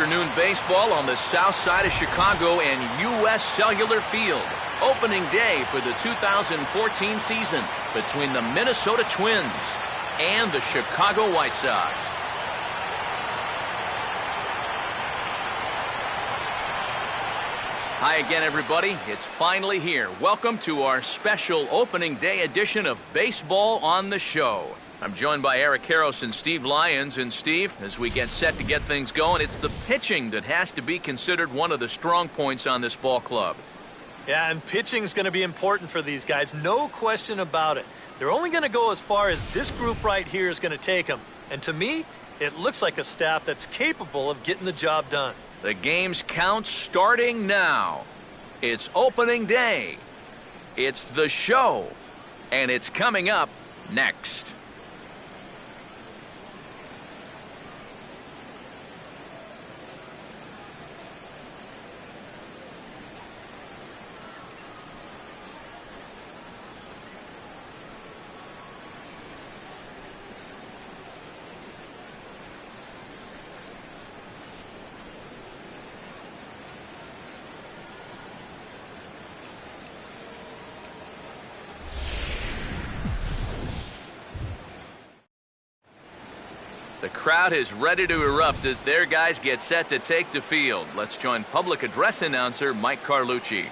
afternoon baseball on the south side of Chicago and U.S. Cellular Field. Opening day for the 2014 season between the Minnesota Twins and the Chicago White Sox. Hi again, everybody. It's finally here. Welcome to our special opening day edition of Baseball on the Show. I'm joined by Eric Karros and Steve Lyons. And Steve, as we get set to get things going, it's the pitching that has to be considered one of the strong points on this ball club. Yeah, and pitching's going to be important for these guys. No question about it. They're only going to go as far as this group right here is going to take them. And to me, it looks like a staff that's capable of getting the job done. The game's count starting now. It's opening day. It's the show. And it's coming up next. The crowd is ready to erupt as their guys get set to take the field. Let's join public address announcer Mike Carlucci.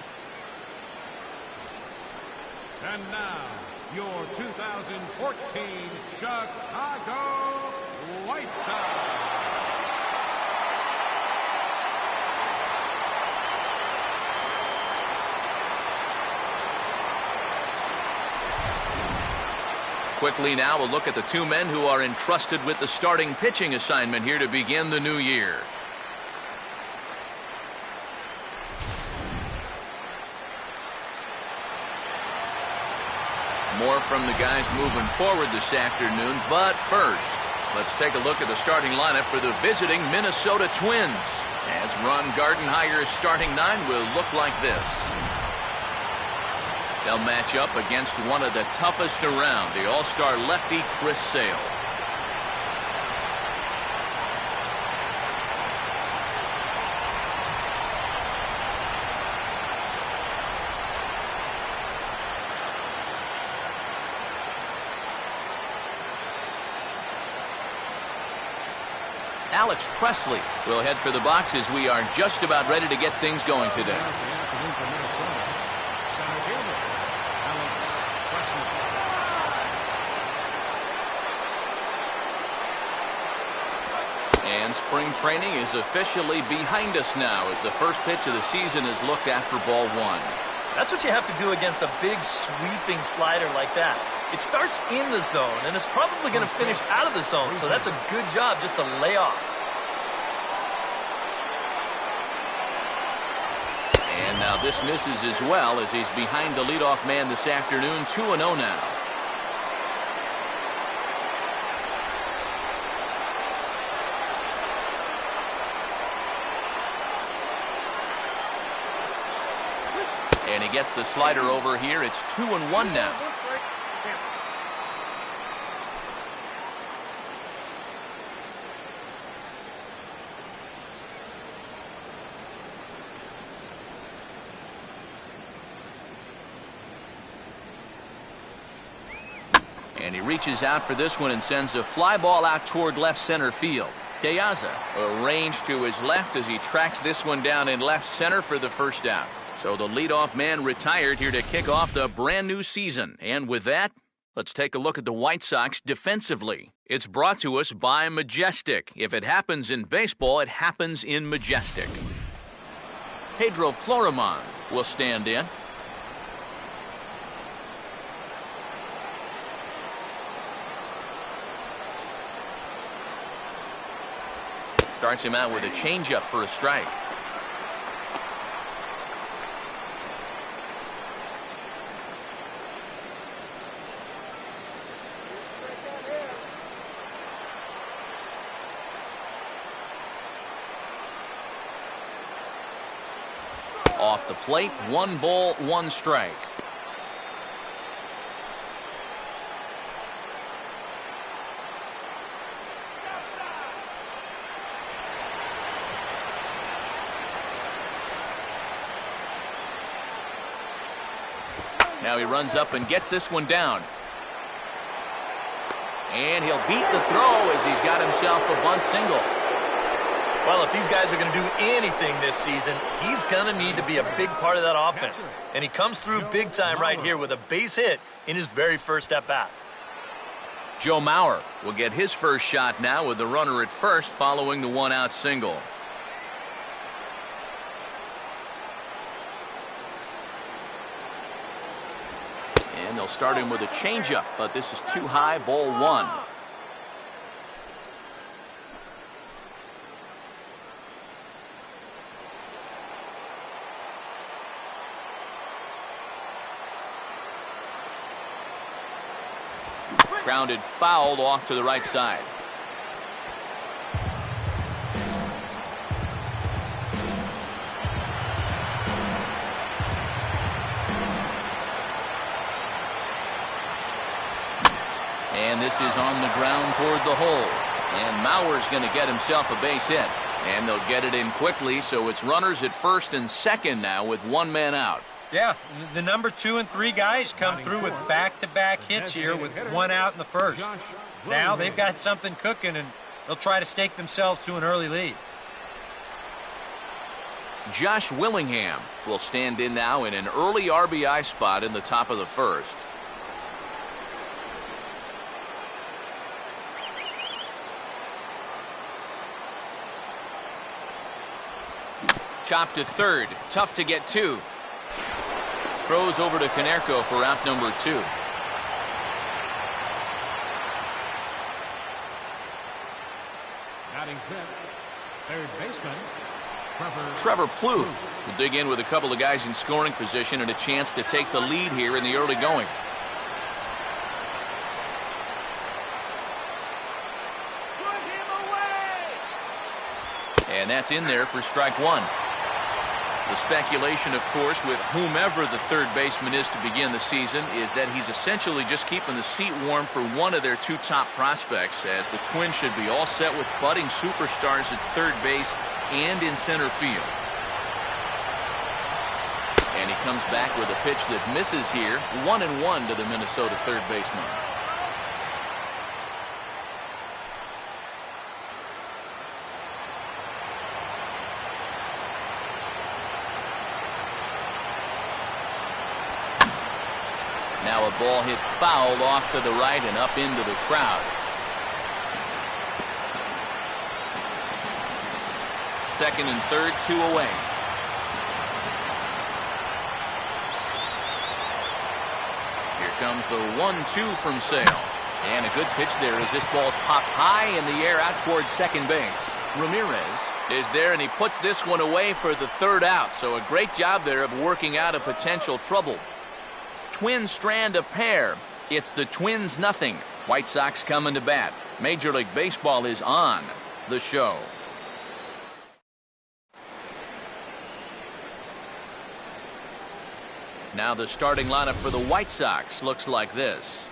And now, your 2014 Chicago White Sox. Quickly now, a look at the two men who are entrusted with the starting pitching assignment here to begin the new year. More from the guys moving forward this afternoon, but first, let's take a look at the starting lineup for the visiting Minnesota Twins. As Ron Gardenhire's starting nine will look like this. They'll match up against one of the toughest around, the all-star lefty Chris Sale. Alex Presley will head for the box as we are just about ready to get things going today. And spring training is officially behind us now as the first pitch of the season is looked at for ball one. That's what you have to do against a big sweeping slider like that. It starts in the zone and is probably going to finish out of the zone, so that's a good job just to lay off. And now this misses as well as he's behind the leadoff man this afternoon, 2-0 now. And he gets the slider over here. It's 2-1 now. And he reaches out for this one and sends a fly ball out toward left center field. De Aza arranged to his left as he tracks this one down in left center for the first out. So the leadoff man retired here to kick off the brand new season. And with that, let's take a look at the White Sox defensively. It's brought to us by Majestic. If it happens in baseball, it happens in Majestic. Pedro Florimon will stand in. Starts him out with a changeup for a strike. Off the plate, 1 ball, 1 strike. Now he runs up and gets this one down. And he'll beat the throw as he's got himself a bunt single. Well, if these guys are going to do anything this season, he's going to need to be a big part of that offense. And he comes through big time right here with a base hit in his very first at-bat. Joe Mauer will get his first shot now with the runner at first following the one-out single. And they'll start him with a changeup, but this is too high, ball one. Grounded foul off to the right side. And this is on the ground toward the hole. And Mauer's going to get himself a base hit. And they'll get it in quickly, so it's runners at first and second now with one man out. Yeah, the number 2 and 3 guys come through with back-to-back hits here with one out in the first. Now they've got something cooking, and they'll try to stake themselves to an early lead. Josh Willingham will stand in now in an early RBI spot in the top of the first. Chopped to third. Tough to get to. Throws over to Konerko for out number 2. Batting fifth, third baseman, Trevor Plouffe will dig in with a couple of guys in scoring position and a chance to take the lead here in the early going. And that's in there for strike one. The speculation, of course, with whomever the third baseman is to begin the season is that he's essentially just keeping the seat warm for one of their 2 top prospects, as the Twins should be all set with budding superstars at third base and in center field. And he comes back with a pitch that misses here, 1-1 to the Minnesota third baseman. Now a ball hit foul off to the right and up into the crowd. Second and third, 2 away. Here comes the 1-2 from Sale. And a good pitch there as this ball's popped high in the air out towards second base. Ramirez is there, and he puts this one away for the third out. So a great job there of working out a potential trouble. Twins strand a pair. It's the Twins nothing. White Sox coming to bat. Major League Baseball is on the show. Now the starting lineup for the White Sox looks like this.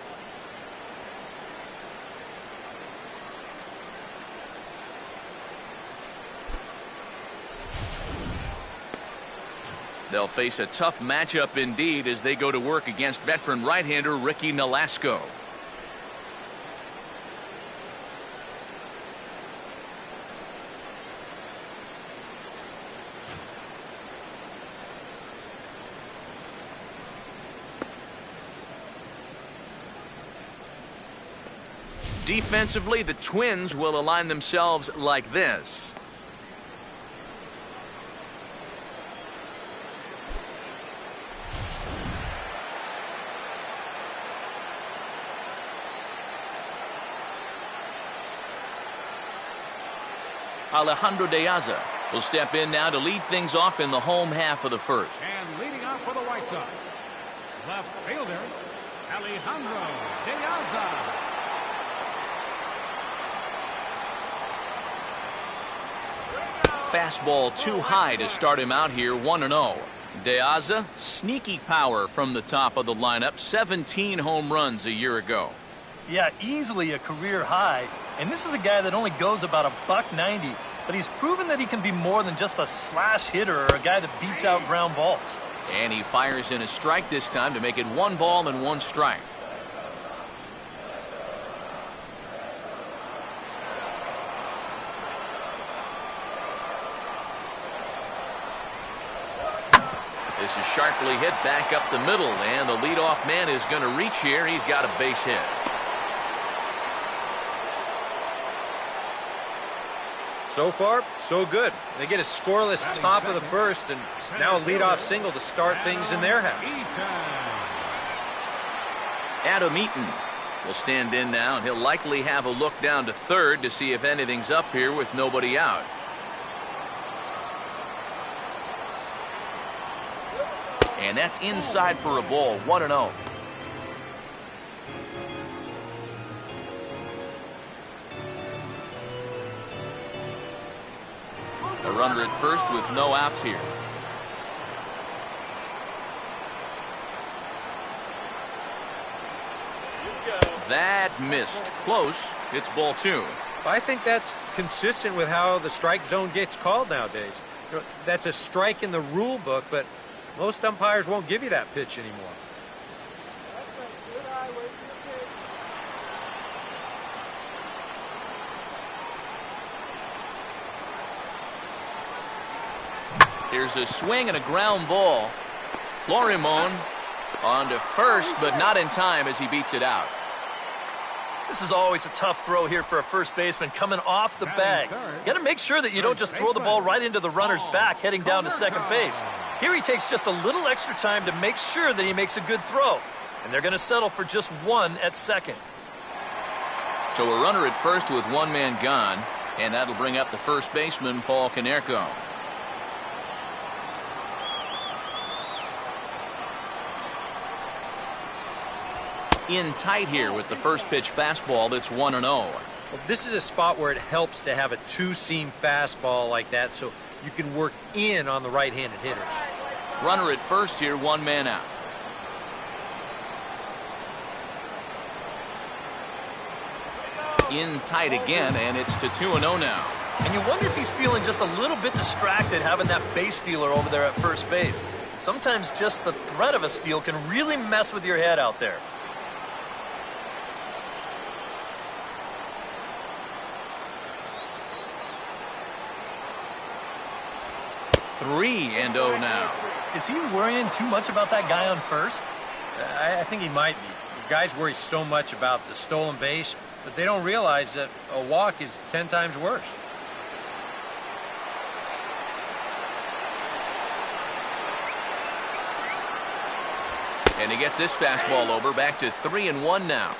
They'll face a tough matchup indeed as they go to work against veteran right-hander Ricky Nolasco. Defensively, the Twins will align themselves like this. Alejandro De Aza will step in now to lead things off in the home half of the first. and leading off for the White Sox, left fielder, Alejandro De Aza. Fastball too high to start him out here, 1-0. De Aza, sneaky power from the top of the lineup, 17 home runs a year ago. Yeah, easily a career high. And this is a guy that only goes about $190, but he's proven that he can be more than just a slash hitter or a guy that beats out ground balls. And he fires in a strike this time to make it 1 ball and 1 strike. This is sharply hit back up the middle, and the leadoff man is going to reach here. He's got a base hit. So far, so good. They get a scoreless top of the first, and now a leadoff single to start things in their half. Adam Eaton will stand in now, and he'll likely have a look down to third to see if anything's up here with nobody out. And that's inside for a ball, 1-0. A runner at first with no outs here. That missed. Close. It's ball 2. I think that's consistent with how the strike zone gets called nowadays. That's a strike in the rule book, but most umpires won't give you that pitch anymore. Here's a swing and a ground ball. Florimon on to first, but not in time as he beats it out. This is always a tough throw here for a first baseman coming off the bag. You got to make sure that you don't just throw the ball right into the runner's back heading down to second base. Here he takes just a little extra time to make sure that he makes a good throw. And they're going to settle for just 1 at second. So a runner at first with 1 man gone, and that'll bring up the first baseman, Paul Konerko. In tight here with the first pitch fastball. That's 1-0. Well, this is a spot where it helps to have a 2-seam fastball like that so you can work in on the right-handed hitters. Runner at first here, 1 man out. In tight again, and it's to 2-0 now. And you wonder if he's feeling just a little bit distracted having that base stealer over there at first base. Sometimes just the threat of a steal can really mess with your head out there. 3-0 now. Is he worrying too much about that guy on first? I think he might be. The guys worry so much about the stolen base, but they don't realize that a walk is 10 times worse. And he gets this fastball over, back to 3-1 now.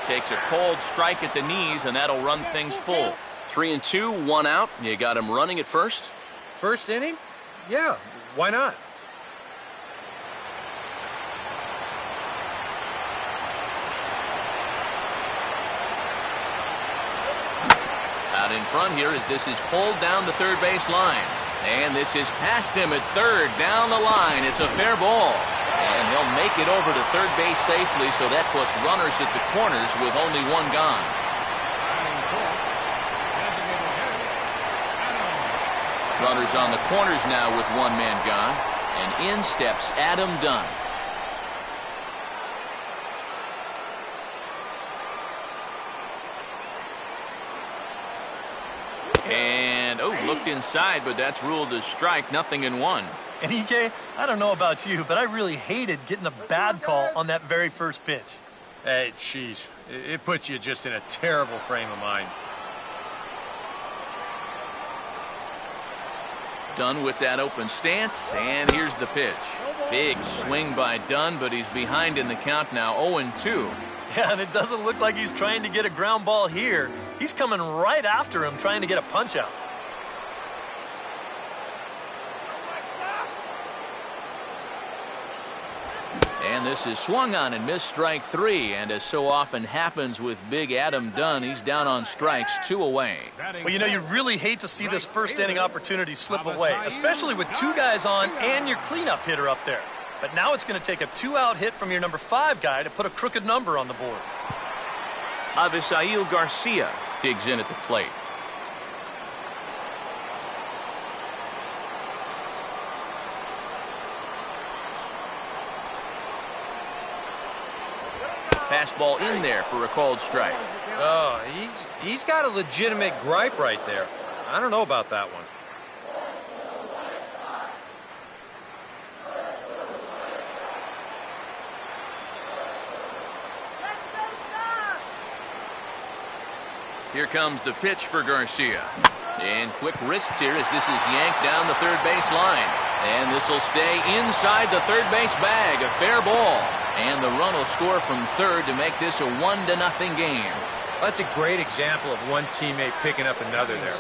Takes a cold strike at the knees, and that'll run things full. 3-2, 1 out. You got him running at first? First inning? Yeah, why not? Out in front here as this is pulled down the third base line. And this is past him at third, down the line. It's a fair ball. And he'll make it over to third base safely, so that puts runners at the corners with only 1 gone. Runners on the corners now with 1 man gone. And in steps Adam Dunn. And, looked inside, but that's ruled as strike, 0-1. And EK, I don't know about you, but I really hated getting a bad call on that very first pitch. Hey, jeez. It puts you just in a terrible frame of mind. Dunn with that open stance, and here's the pitch. Big swing by Dunn, but he's behind in the count now, 0-2. Yeah, and it doesn't look like he's trying to get a ground ball here. He's coming right after him, trying to get a punch out. And this is swung on and missed, strike 3. And as so often happens with big Adam Dunn, he's down on strikes, 2 away. Well, you know, you really hate to see this first inning opportunity slip away, especially with 2 guys on and your cleanup hitter up there. But now it's going to take a 2-out hit from your number 5 guy to put a crooked number on the board. Avisail Garcia digs in at the plate. Fastball in there for a called strike. Oh, he's got a legitimate gripe right there. I don't know about that one. Here comes the pitch for Garcia. And quick wrists here as this is yanked down the third base line. And this will stay inside the third base bag. A fair ball. And the run will score from third to make this a 1-0 game. That's a great example of one teammate picking up another there.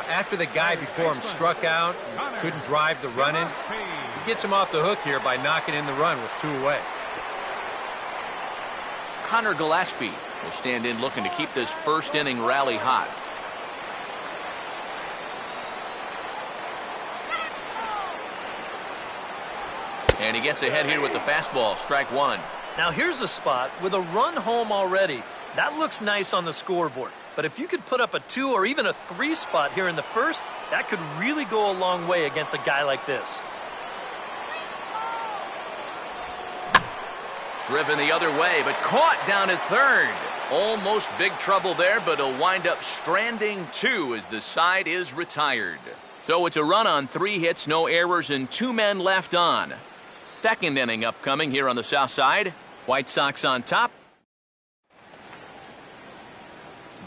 After the guy before him struck out, couldn't drive the run in, he gets him off the hook here by knocking in the run with 2 away. Connor Gillespie will stand in looking to keep this first inning rally hot. And he gets ahead here with the fastball, strike 1. Now here's a spot with a run home already. That looks nice on the scoreboard. But if you could put up a 2 or even a 3 spot here in the first, that could really go a long way against a guy like this. Driven the other way, but caught down at third. Almost big trouble there, but he'll wind up stranding 2 as the side is retired. So it's a run on 3 hits, no errors, and 2 men left on. Second inning upcoming here on the south side. White Sox on top.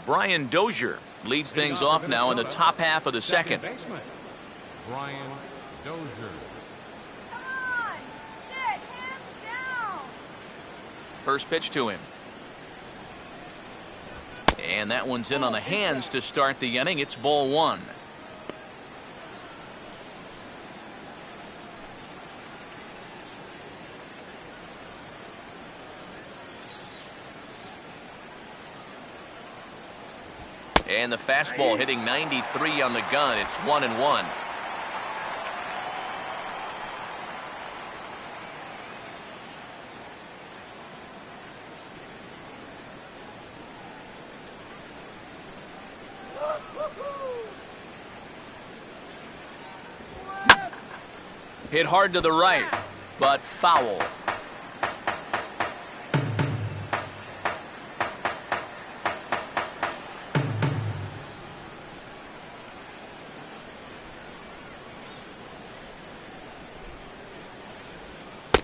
Brian Dozier leads things off now in the top half of the second. Brian Dozier. First pitch to him. And that one's in on the hands to start the inning. It's ball 1. And the fastball hitting 93 on the gun. It's 1-1. Hit hard to the right, but foul.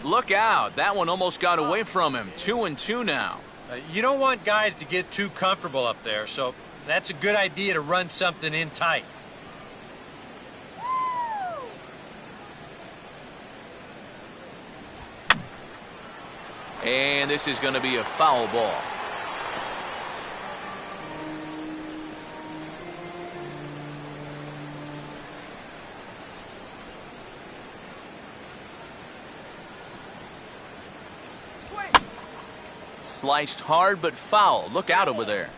Look out. That one almost got away from him. 2-2 now. You don't want guys to get too comfortable up there, so that's a good idea to run something in tight. And this is going to be a foul ball. Sliced hard, but foul. Look out over there.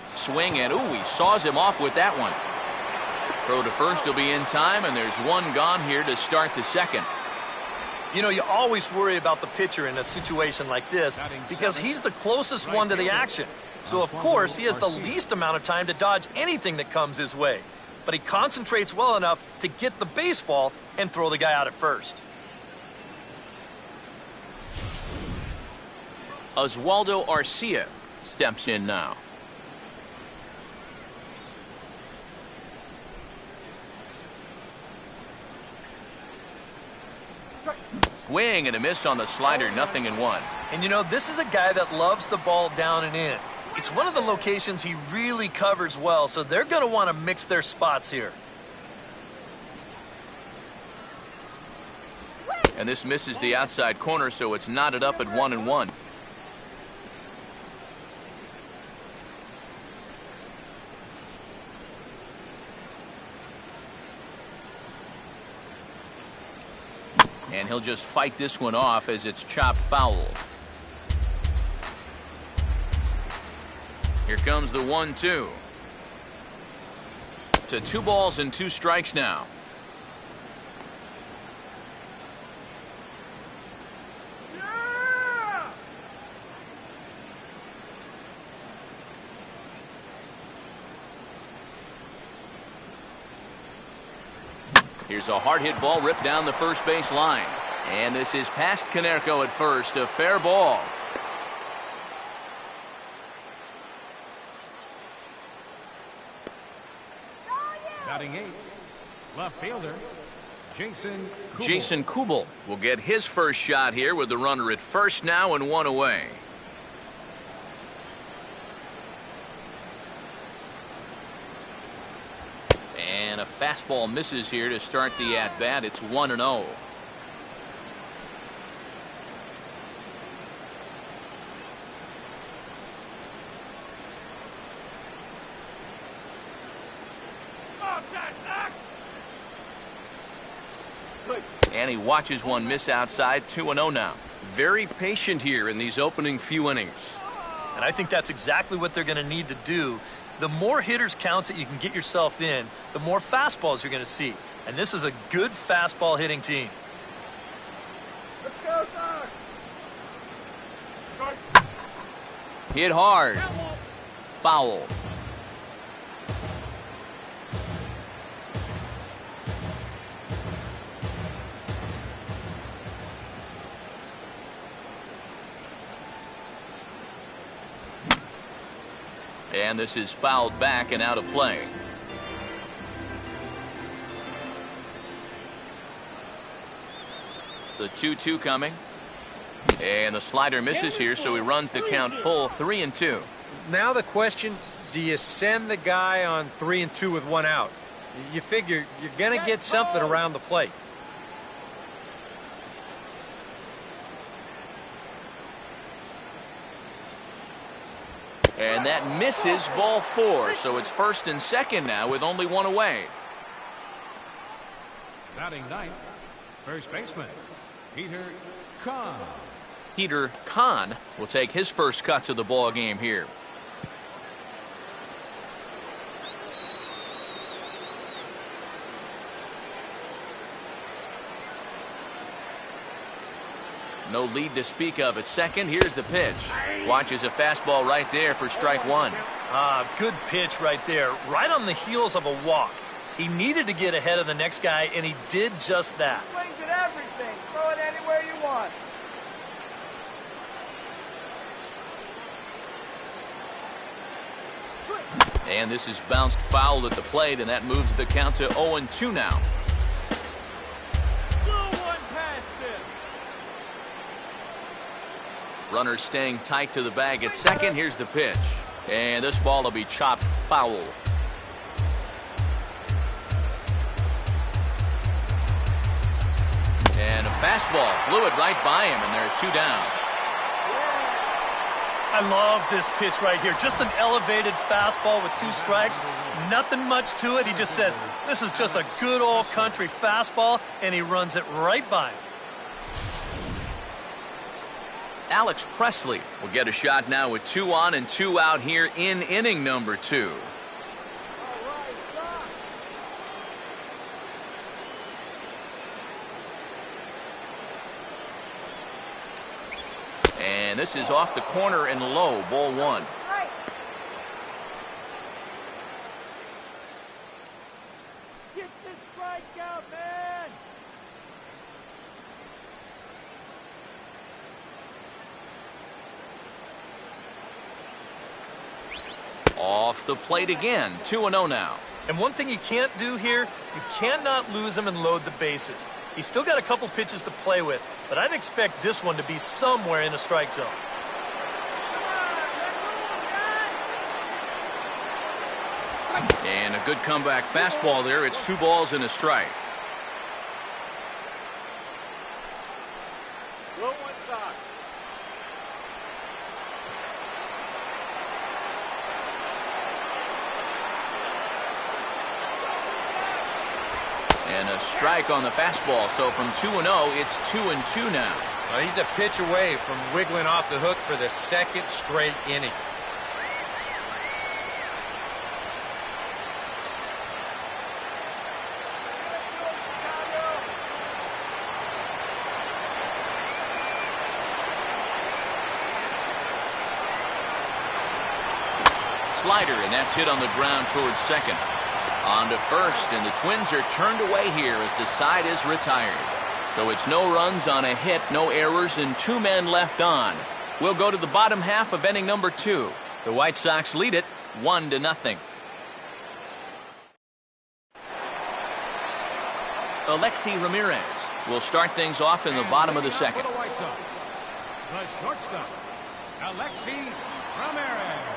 Swing, and ooh, he saws him off with that one. Throw to first will be in time, and there's one gone here to start the second. You know, you always worry about the pitcher in a situation like this because he's the closest one to the action. So, of course, he has the least amount of time to dodge anything that comes his way. But he concentrates well enough to get the baseball and throw the guy out at first. Oswaldo Arcia steps in now. Swing and a miss on the slider, 0-1. And you know, this is a guy that loves the ball down and in. It's one of the locations he really covers well, so they're going to want to mix their spots here. And this misses the outside corner, so it's knotted up at 1-1. And he'll just fight this one off as it's chopped foul. Here comes the 1-2. To 2 balls and 2 strikes now. Here's a hard hit ball ripped down the first base line. And this is past Konerko at first. A fair ball. Batting 8th, left fielder, Jason Kubel. Jason Kubel will get his first shot here with the runner at first now and 1 away. And a fastball misses here to start the at-bat. It's 1-0. And he watches one miss outside. 2-0 now. Very patient here in these opening few innings. And I think that's exactly what they're going to need to do. The more hitters counts that you can get yourself in, the more fastballs you're going to see. And this is a good fastball hitting team. Let's go, Sox. Hit hard. Foul. And this is fouled back and out of play. The 2-2 coming. And the slider misses here, so he runs the count full. 3-2. Now the question, do you send the guy on 3-2 with 1 out? You figure you're going to get something around the plate. And that misses, ball 4. So it's first and second now with only 1 away. Batting 9th, first baseman, Peter Kahn. Peter Kahn will take his first cuts of the ball game here. No lead to speak of at second. Here's the pitch. Watches a fastball right there for strike 1. Good pitch right there. Right on the heels of a walk. He needed to get ahead of the next guy, and he did just that. Swings at everything. Throw it anywhere you want. And this is bounced foul at the plate, and that moves the count to 0-2 now. Runner staying tight to the bag at second. Here's the pitch. And this ball will be chopped foul. And a fastball blew it right by him, and there are 2 down. I love this pitch right here. Just an elevated fastball with 2 strikes. Nothing much to it. He just says, this is just a good old country fastball, and he runs it right by him. Alex Presley will get a shot now with 2 on and 2 out here in inning number 2. And this is off the corner and low, ball 1. Get this strikeout, man. Off the plate again. 2-0 now. And one thing you can't do here, you cannot lose him and load the bases. He's still got a couple pitches to play with, but I'd expect this one to be somewhere in a strike zone. And a good comeback fastball there. It's 2 balls and a strike. And a strike on the fastball. So from 2-0, it's 2-2 now. Well, he's a pitch away from wiggling off the hook for the second straight inning. Slider, and that's hit on the ground towards second. On to first, and the Twins are turned away here as the side is retired. So it's no runs on a hit, no errors, and 2 men left on. We'll go to the bottom half of inning number 2. The White Sox lead it 1-0. Alexi Ramirez will start things off in the bottom of the second. For the White Sox, the shortstop, Alexi Ramirez.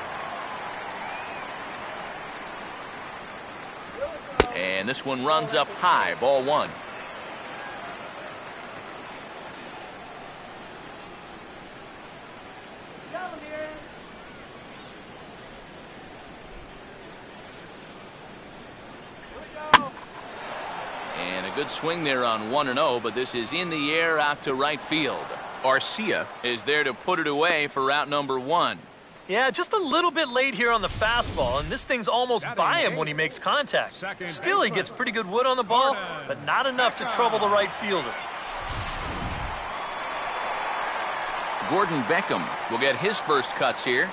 And this one runs up high, ball 1. And a good swing there on 1-0, but this is in the air out to right field. Arcia is there to put it away for out number 1. Yeah, just a little bit late here on the fastball, and this thing's almost by him when he makes contact. Still, he gets pretty good wood on the ball, but not enough to trouble the right fielder. Gordon Beckham will get his first cuts here.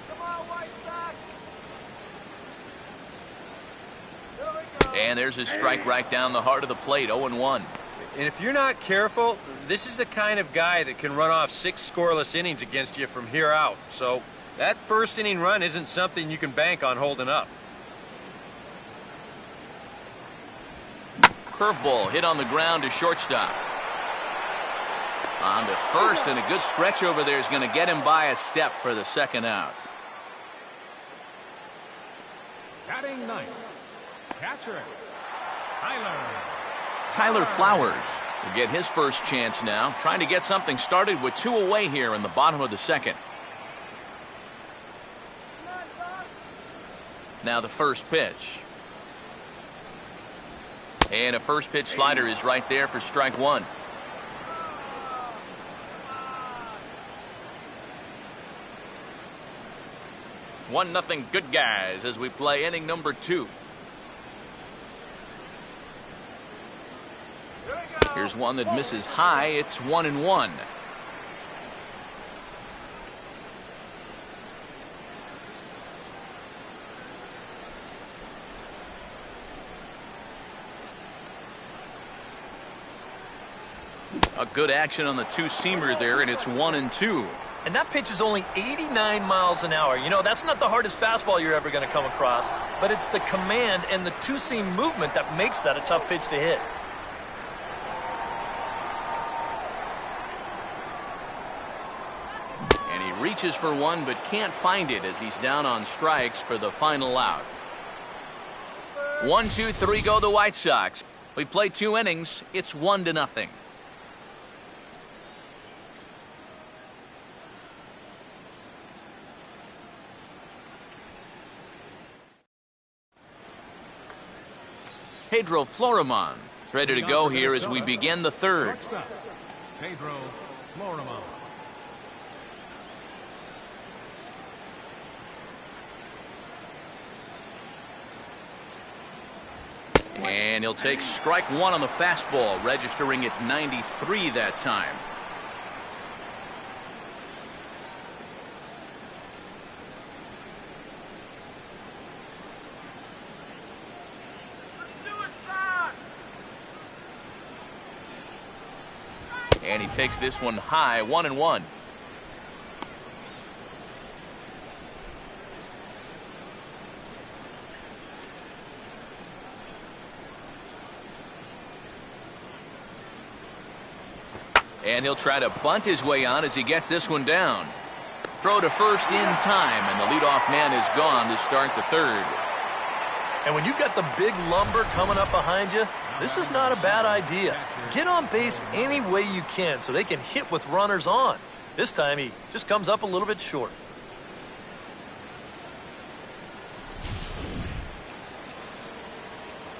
Come on, White Sox. And there's a strike right down the heart of the plate, 0-1. And if you're not careful, this is the kind of guy that can run off 6 scoreless innings against you from here out. So that first inning run isn't something you can bank on holding up. Curveball hit on the ground to shortstop. On to first, and a good stretch over there is going to get him by a step for the second out. Batting ninth, catcher, Tyler Flowers will get his first chance now, trying to get something started with 2 away here in the bottom of the second. Now the first pitch. And a first pitch slider is right there for strike 1. One nothing good guys as we play inning number 2. Here's one that misses high. It's 1-1. A good action on the two-seamer there, and it's 1-2. And that pitch is only 89 miles an hour. You know, that's not the hardest fastball you're ever going to come across, but it's the command and the two-seam movement that makes that a tough pitch to hit. Reaches for one but can't find it as he's down on strikes for the final out. 1, 2, 3 go the White Sox. We play 2 innings. It's 1-0. Pedro Florimon is ready to go here as we begin the third. Pedro Florimon. And he'll take strike 1 on the fastball, registering at 93 that time. And he takes this one high, 1-1. And he'll try to bunt his way on as he gets this one down. Throw to first in time, and the leadoff man is gone to start the third. And when you've got the big lumber coming up behind you, this is not a bad idea. Get on base any way you can so they can hit with runners on. This time he just comes up a little bit short.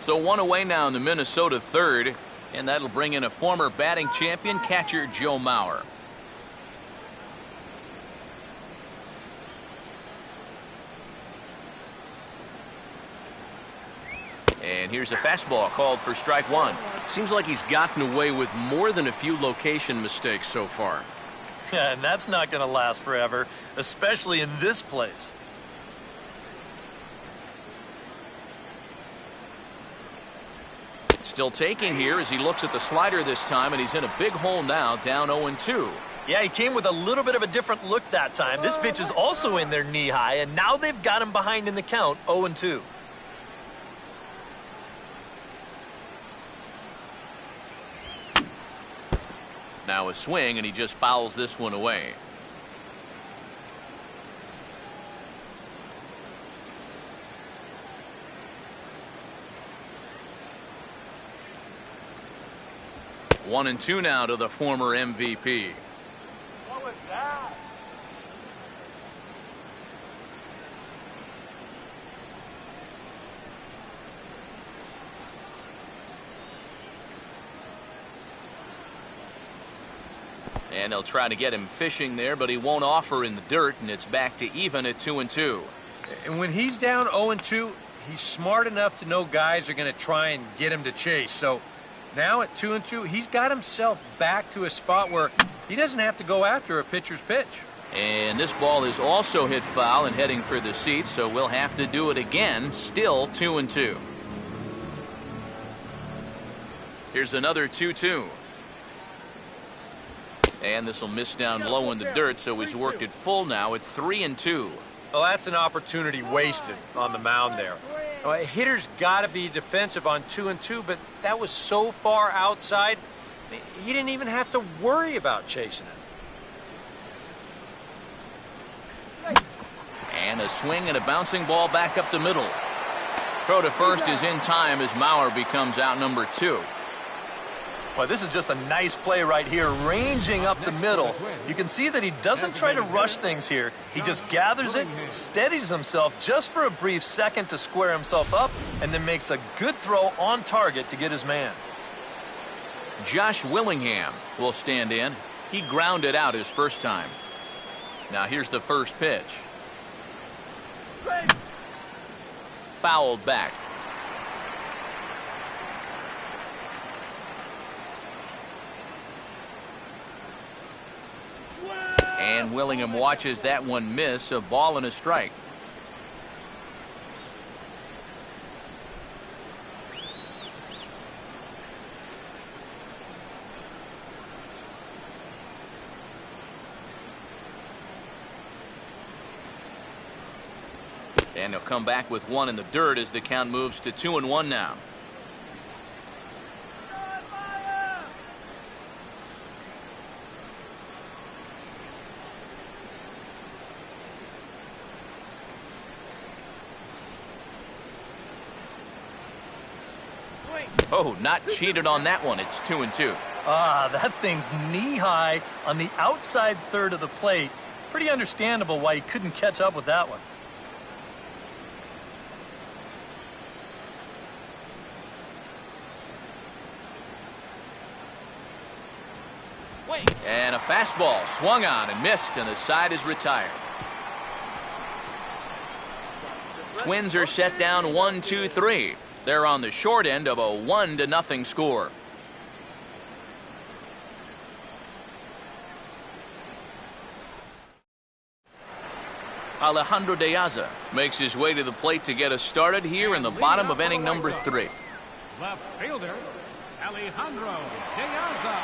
So one away now in the Minnesota third, and that'll bring in a former batting champion catcher Joe Mauer. And here's a fastball called for strike one. Seems like he's gotten away with more than a few location mistakes so far. Yeah, and that's not going to last forever, especially in this place. Still taking here as he looks at the slider this time, and he's in a big hole now, down 0-2. Yeah, he came with a little bit of a different look that time. This pitch is also in there knee high, and now they've got him behind in the count, 0-2. Now a swing, and he just fouls this one away. One and two now to the former MVP. What was that? And they'll try to get him fishing there, but he won't offer in the dirt, and it's back to even at 2-2. And when he's down 0-2, he's smart enough to know guys are going to try and get him to chase. So now at 2-2, he's got himself back to a spot where he doesn't have to go after a pitcher's pitch. And this ball is also hit foul and heading for the seats, so we'll have to do it again. Still 2-2. Here's another 2-2. And this will miss down low in the dirt, so he's worked it full now at 3-2. Well, that's an opportunity wasted on the mound there. A hitter's got to be defensive on 2-2, but that was so far outside, he didn't even have to worry about chasing it. And a swing and a bouncing ball back up the middle. Throw to first is in time as Mauer becomes out number 2. Boy, this is just a nice play right here, ranging up the middle. You can see that he doesn't try to rush things here. He just gathers it, steadies himself just for a brief second to square himself up, and then makes a good throw on target to get his man. Josh Willingham will stand in. He grounded out his first time. Now here's the first pitch. Fouled back. And Willingham watches that one miss, a ball and a strike. And he'll come back with one in the dirt as the count moves to 2-1 now. Oh, not cheated on that one. It's 2-2. Ah, that thing's knee-high on the outside third of the plate. Pretty understandable why he couldn't catch up with that one. And a fastball swung on and missed, and the side is retired. Twins are set down 1-2-3. They're on the short end of a 1-0 score. Alejandro De Aza makes his way to the plate to get us started here in the bottom of inning number 3. Left fielder, Alejandro De Aza.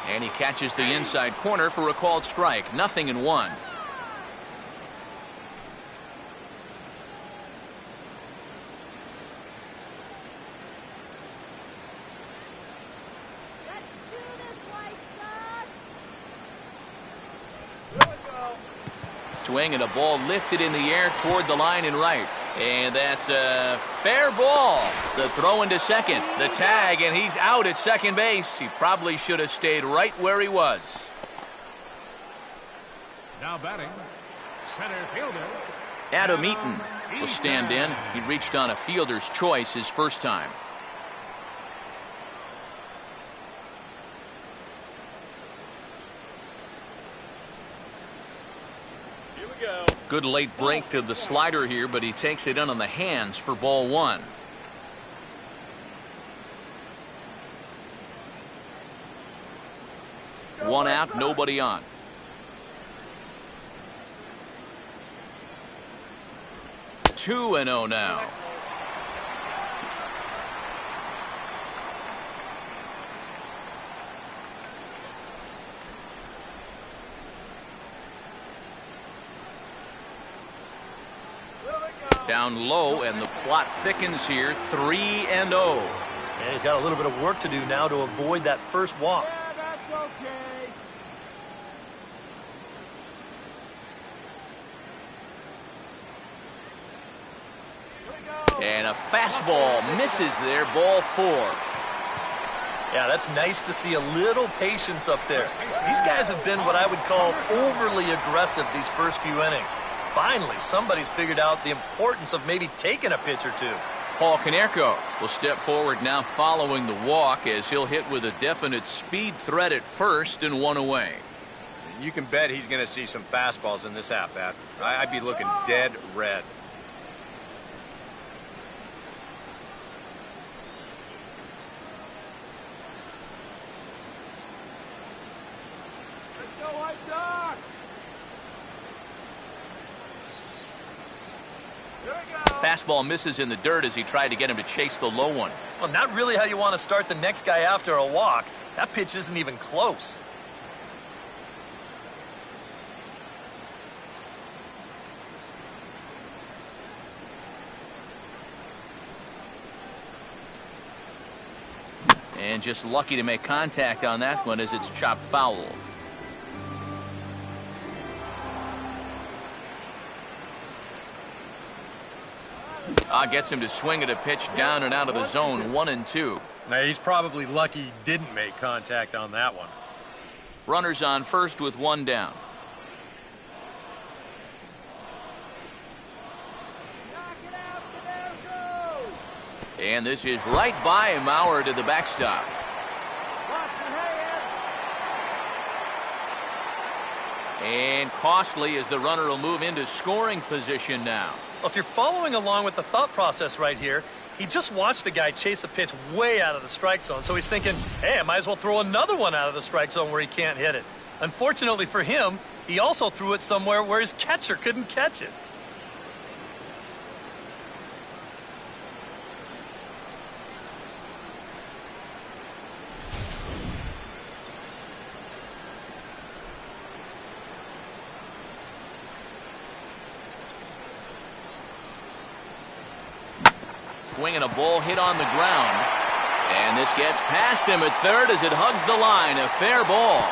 And he catches the inside corner for a called strike. 0-1. Swing and a ball lifted in the air toward the line and right. And that's a fair ball. The throw into second. The tag, and he's out at second base. He probably should have stayed right where he was. Now batting, center fielder, Adam Eaton will stand in. He reached on a fielder's choice his first time. Good late break to the slider here, but he takes it in on the hands for ball one. One out, nobody on. Two and oh now. Down low, and the plot thickens here. 3-0. And he's got a little bit of work to do now to avoid that first walk. Yeah, that's okay. And a fastball misses there. Ball four. Yeah, that's nice to see a little patience up there. These guys have been what I would call overly aggressive these first few innings. Finally, somebody's figured out the importance of maybe taking a pitch or two. Paul Konerko will step forward now following the walk as he'll hit with a definite speed threat at first and one away. You can bet he's going to see some fastballs in this at-bat. I'd be looking dead red. Fastball misses in the dirt as he tried to get him to chase the low one. Well, not really how you want to start the next guy after a walk. That pitch isn't even close. And just lucky to make contact on that one as it's chopped foul. Gets him to swing at a pitch down and out of the zone. 1-2. Now, he's probably lucky he didn't make contact on that one. Runners on first with one down. And this is right by Mauer to the backstop. And costly as the runner will move into scoring position now. Well, if you're following along with the thought process right here, he just watched the guy chase a pitch way out of the strike zone. So he's thinking, hey, I might as well throw another one out of the strike zone where he can't hit it. Unfortunately for him, he also threw it somewhere where his catcher couldn't catch it. Swinging a ball hit on the ground. And this gets past him at third as it hugs the line. A fair ball.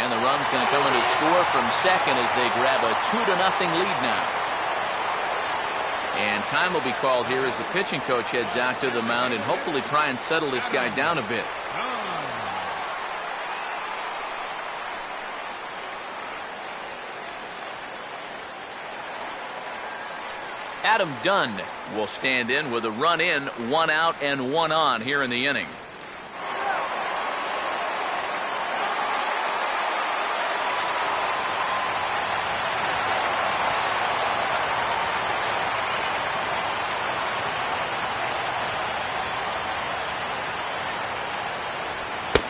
And the run's going to come in to score from second as they grab a 2-0 lead now. And time will be called here as the pitching coach heads out to the mound and hopefully try and settle this guy down a bit. Adam Dunn will stand in with a run in, one out, and one on here in the inning.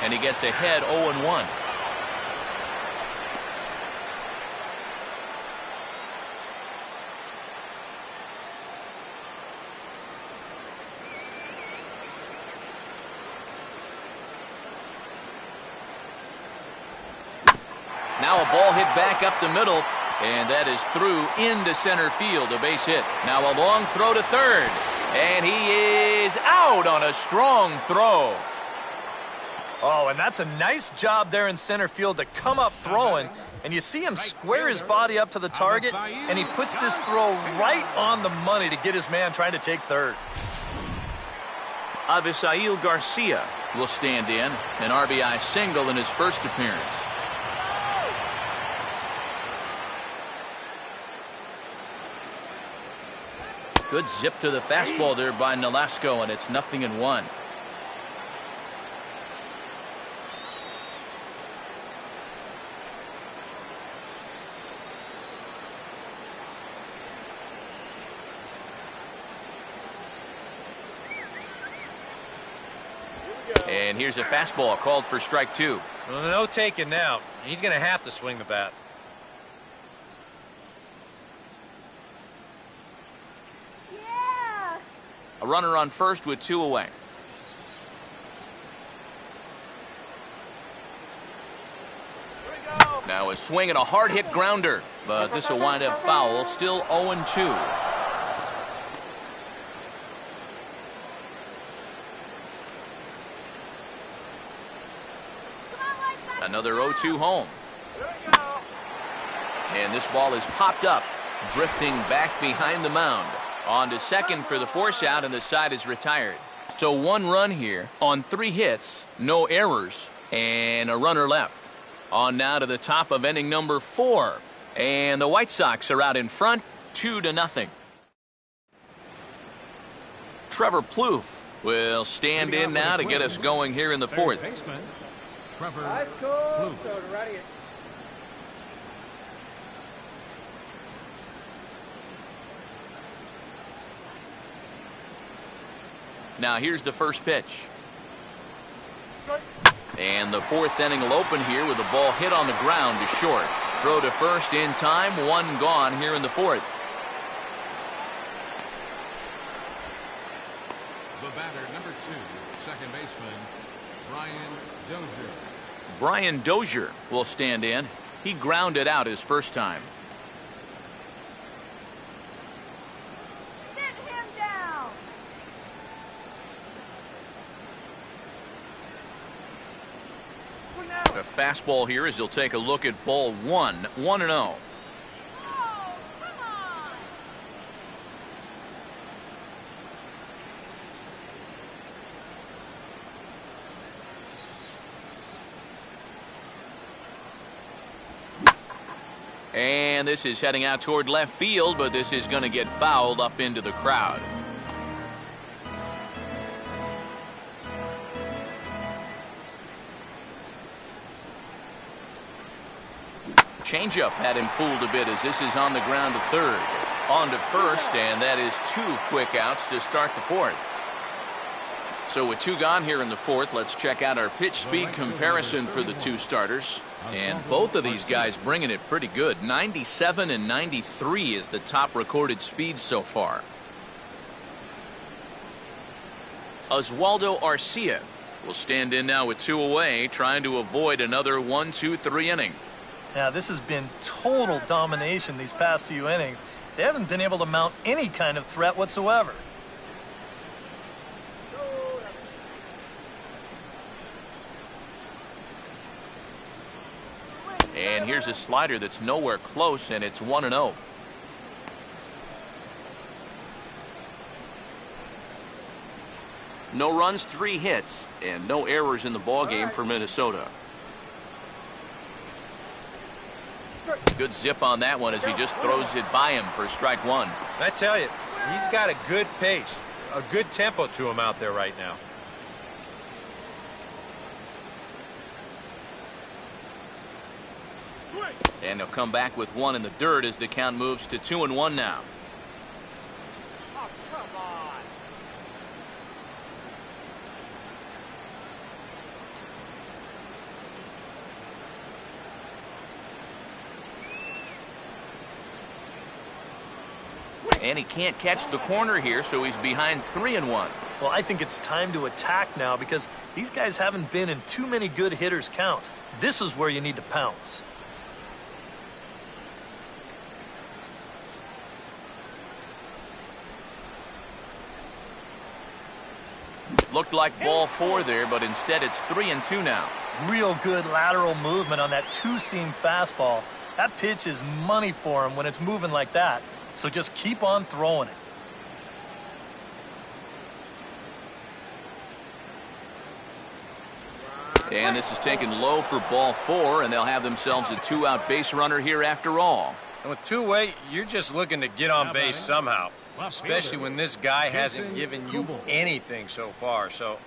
And he gets ahead 0-1. Now a ball hit back up the middle, and that is through into center field, a base hit. Now a long throw to third, and he is out on a strong throw. Oh, and that's a nice job there in center field to come up throwing, and you see him square his body up to the target, and he puts this throw right on the money to get his man trying to take third. Avisail Garcia will stand in, an RBI single in his first appearance. Good zip to the fastball there by Nolasco, and it's 0-1. And here's a fastball called for strike 2. Well, no taking now. He's going to have to swing the bat. Yeah! A runner on first with 2 away. Now a swing and a hard hit grounder, but this will wind up foul. Still 0-2. Another 0-2 home. And this ball is popped up, drifting back behind the mound. On to second for the force out, and the side is retired. So 1 run here on 3 hits, no errors, and a runner left. On now to the top of inning number 4. And the White Sox are out in front, 2-0. Trevor Plouffe will stand in now to get us going here in the 4th. Trevor Plouffe. Now here's the first pitch. And the 4th inning will open here with a ball hit on the ground to short. Throw to first in time, 1 gone here in the 4th. The batter, number 2, second baseman, Brian Dozier. Brian Dozier will stand in. He grounded out his first time. Get him down! A fastball here as he'll take a look at ball 1, 1-0. Oh, come on! And this is heading out toward left field, but this is going to get fouled up into the crowd. Changeup had him fooled a bit as this is on the ground to third. On to first, and that is 2 quick outs to start the 4th. So with 2 gone here in the 4th, let's check out our pitch speed comparison for the 2 starters. And both of these guys bringing it pretty good. 97 and 93 is the top recorded speed so far. Oswaldo Arcia will stand in now with 2 away, trying to avoid another 1-2-3 inning. Now, this has been total domination these past few innings. They haven't been able to mount any kind of threat whatsoever. And here's a slider that's nowhere close, and it's 1-0. No runs, 3 hits, and no errors in the ballgame for Minnesota. Good zip on that one as he just throws it by him for strike 1. I tell you, he's got a good pace, a good tempo to him out there right now. And he'll come back with 1 in the dirt as the count moves to 2-1 now. Oh, come on! And he can't catch the corner here, so he's behind 3-1. Well, I think it's time to attack now because these guys haven't been in too many good hitters' counts. This is where you need to pounce. Looked like ball 4 there, but instead it's 3-2 now. Real good lateral movement on that 2-seam fastball. That pitch is money for him when it's moving like that. So just keep on throwing it. And this is taken low for ball 4, and they'll have themselves a 2-out base runner here after all. And with 2 away, you're just looking to get on base somehow. especially when this guy hasn't given you anything so far. So,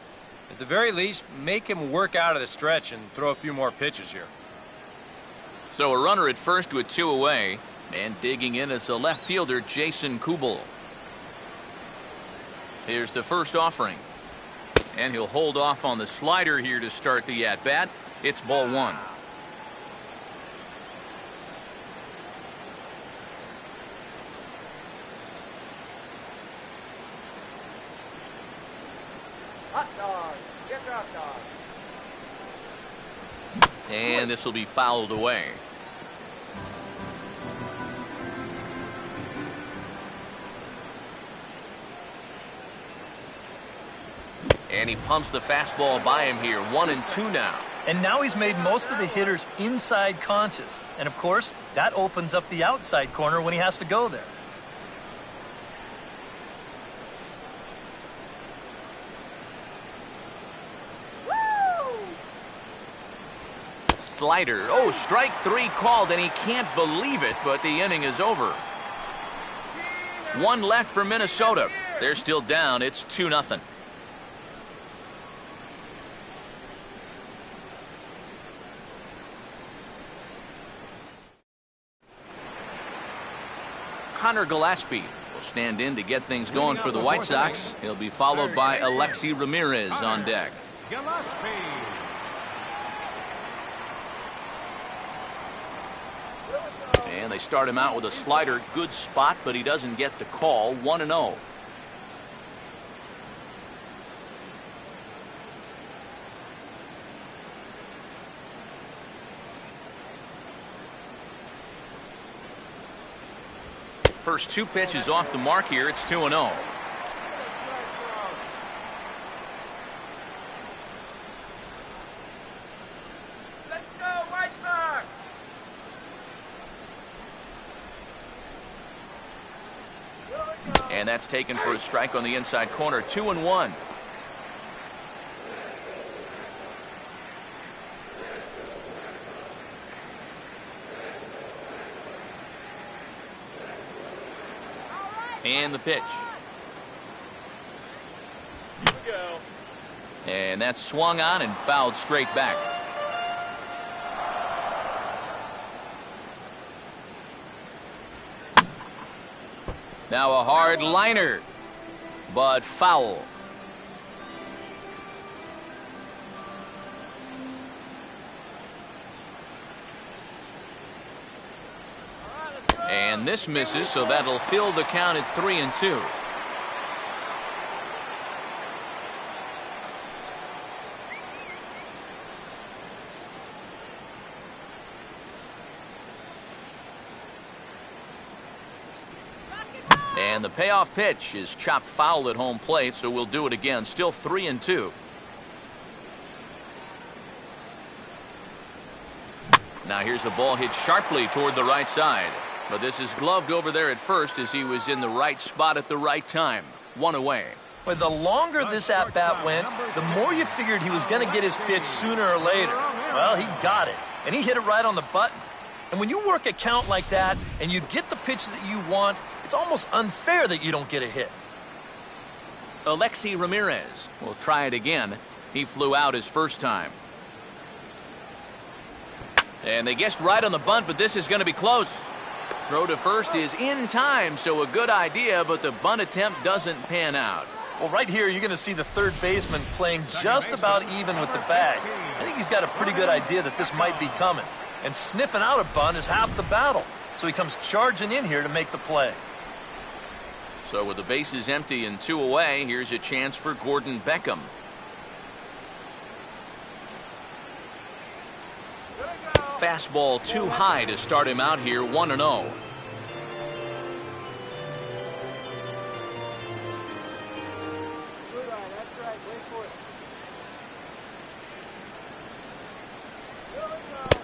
at the very least, make him work out of the stretch and throw a few more pitches here. So a runner at first with 2 away, and digging in is the left fielder, Jason Kubel. Here's the first offering. And he'll hold off on the slider here to start the at-bat. It's ball 1. Hot dog. Get hot dog. And this will be fouled away. And he pumps the fastball by him here. 1-2 now. And now he's made most of the hitters inside conscious. And of course, that opens up the outside corner when he has to go there. Woo! Slider. Oh, strike 3 called, and he can't believe it, but the inning is over. 1 left for Minnesota. They're still down. It's 2-0. Connor Gillespie will stand in to get things going for the White Sox. He'll be followed by Alexi Ramirez on deck. Gillespie. And they start him out with a slider. Good spot, but he doesn't get the call. 1-0. First 2 pitches off the mark here. It's 2-0. Let's go, White Sox! And that's taken for a strike on the inside corner. 2-1. And the pitch. Here we go. And that's swung on and fouled straight back. Now a hard liner, but foul. And this misses, so that'll fill the count at 3-2. And the payoff pitch is chopped foul at home plate, so we'll do it again. Still 3-2. Now here's the ball hit sharply toward the right side. But this is gloved over there at first as he was in the right spot at the right time. 1 away. But the longer this at-bat went, the more you figured he was going to get his pitch sooner or later. Well, he got it, and he hit it right on the button. And when you work a count like that and you get the pitch that you want, it's almost unfair that you don't get a hit. Alexi Ramirez will try it again. He flew out his first time. And they guessed right on the bunt, but this is going to be close. Throw to first is in time, so a good idea, but the bunt attempt doesn't pan out. Well, right here, you're going to see the third baseman playing just about even with the bag. I think he's got a pretty good idea that this might be coming. And sniffing out a bunt is half the battle. So he comes charging in here to make the play. So with the bases empty and 2 away, here's a chance for Gordon Beckham. Fastball too high to start him out here. 1-0.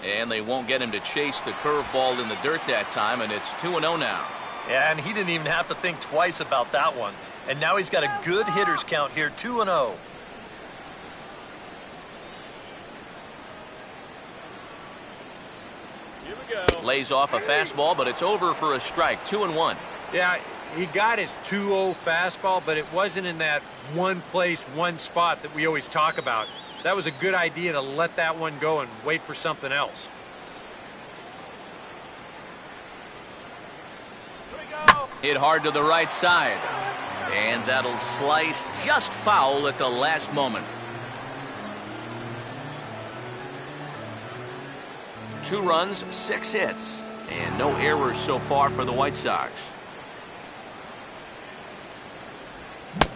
And they won't get him to chase the curveball in the dirt that time, and it's 2-0 now. Yeah, and he didn't even have to think twice about that one. And now he's got a good hitters count here, 2-0. Lays off a fastball, but it's over for a strike. 2-1. Yeah, he got his 2-0 fastball, but it wasn't in that one place, one spot that we always talk about. So that was a good idea to let that one go and wait for something else. Here we go. Hit hard to the right side. And that'll slice just foul at the last moment. 2 runs, 6 hits, and no errors so far for the White Sox.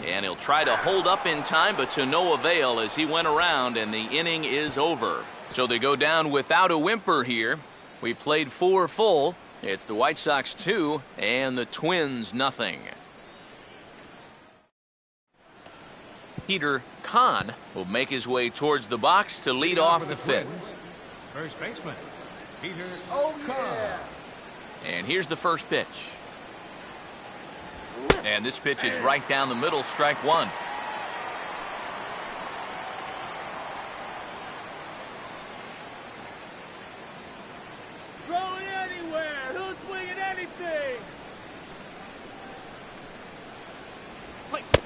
And he'll try to hold up in time, but to no avail as he went around and the inning is over. So they go down without a whimper here. We played 4 full. It's the White Sox 2 and the Twins nothing. Peter Kahn will make his way towards the box to lead off the 5th. First baseman, Peter Oh, Kahn. yeah. And here's the first pitch. And this pitch is right down the middle, strike 1. Throw it anywhere. Who's swinging anything?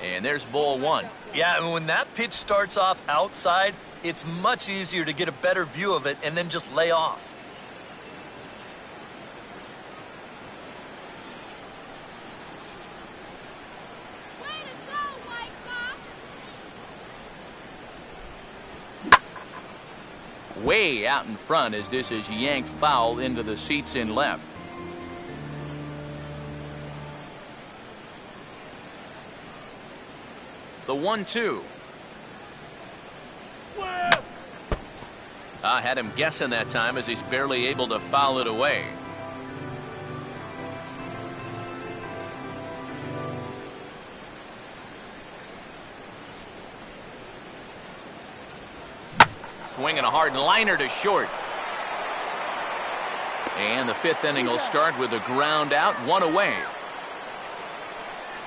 And there's ball 1. Yeah, and when that pitch starts off outside, it's much easier to get a better view of it and then just lay off. Way to go, White Sox! Way out in front as this is yanked foul into the seats in left. The 1-2. I had him guessing that time as he's barely able to foul it away. Swinging a hard liner to short. And the 5th inning will start with a ground out, 1 away.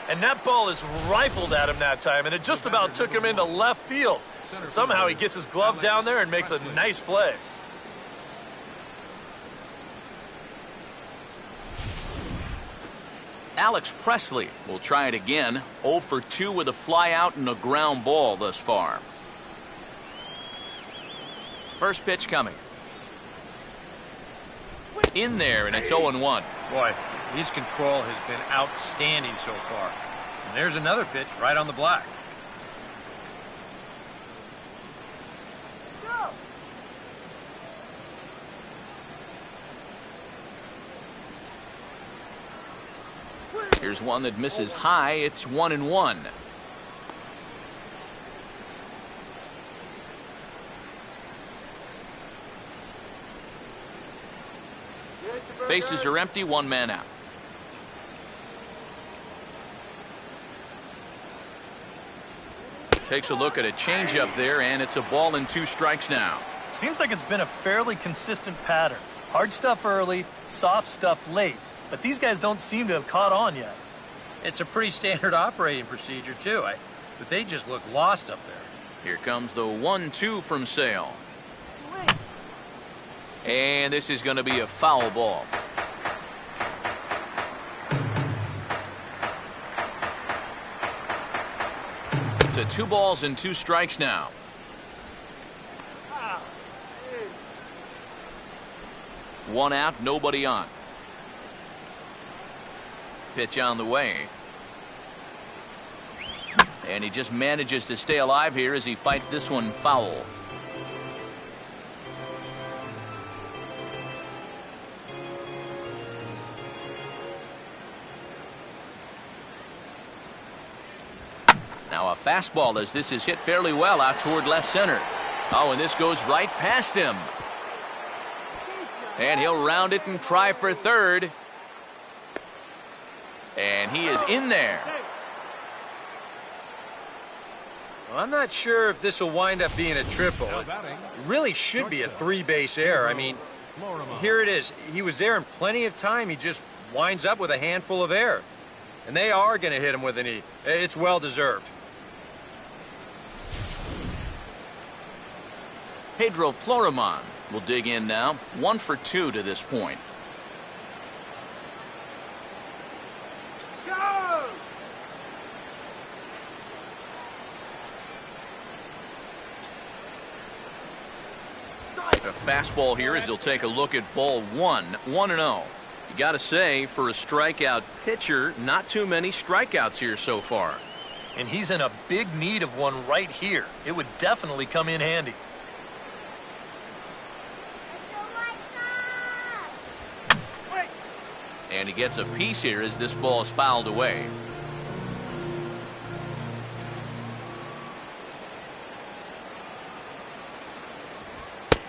And that ball is rifled at him that time, and it just about took him into left field. And somehow he gets his glove down there and makes a nice play. Alex Presley will try it again. 0 for 2 with a fly out and a ground ball thus far. First pitch coming. In there, and it's 0-1. Boy, his control has been outstanding so far. And there's another pitch right on the black. Go. Here's one that misses high. It's 1-1. Bases are empty, 1 man out. Takes a look at a changeup there, and it's a ball and 2 strikes now. Seems like it's been a fairly consistent pattern. Hard stuff early, soft stuff late. But these guys don't seem to have caught on yet. It's a pretty standard operating procedure, too. But they just look lost up there. Here comes the 1-2 from Sale. And this is going to be a foul ball. To 2 balls and 2 strikes now. One out, nobody on. Pitch on the way. And he just manages to stay alive here as he fights this one foul. Now a fastball as this is hit fairly well out toward left center. Oh, and this goes right past him. And he'll round it and try for third. And he is in there. Well, I'm not sure if this will wind up being a triple. Now It batting, really should be a 3-base error. I mean, here it is. He was there in plenty of time. He just winds up with a handful of air. And they are going to hit him with an E. It's well-deserved. Pedro Florimon will dig in now. 1 for 2 to this point. Go! A fastball here as he'll take a look at ball one. 1-0. You got to say, for a strikeout pitcher, not too many strikeouts here so far. And he's in a big need of one right here. It would definitely come in handy. And he gets a piece here as this ball is fouled away.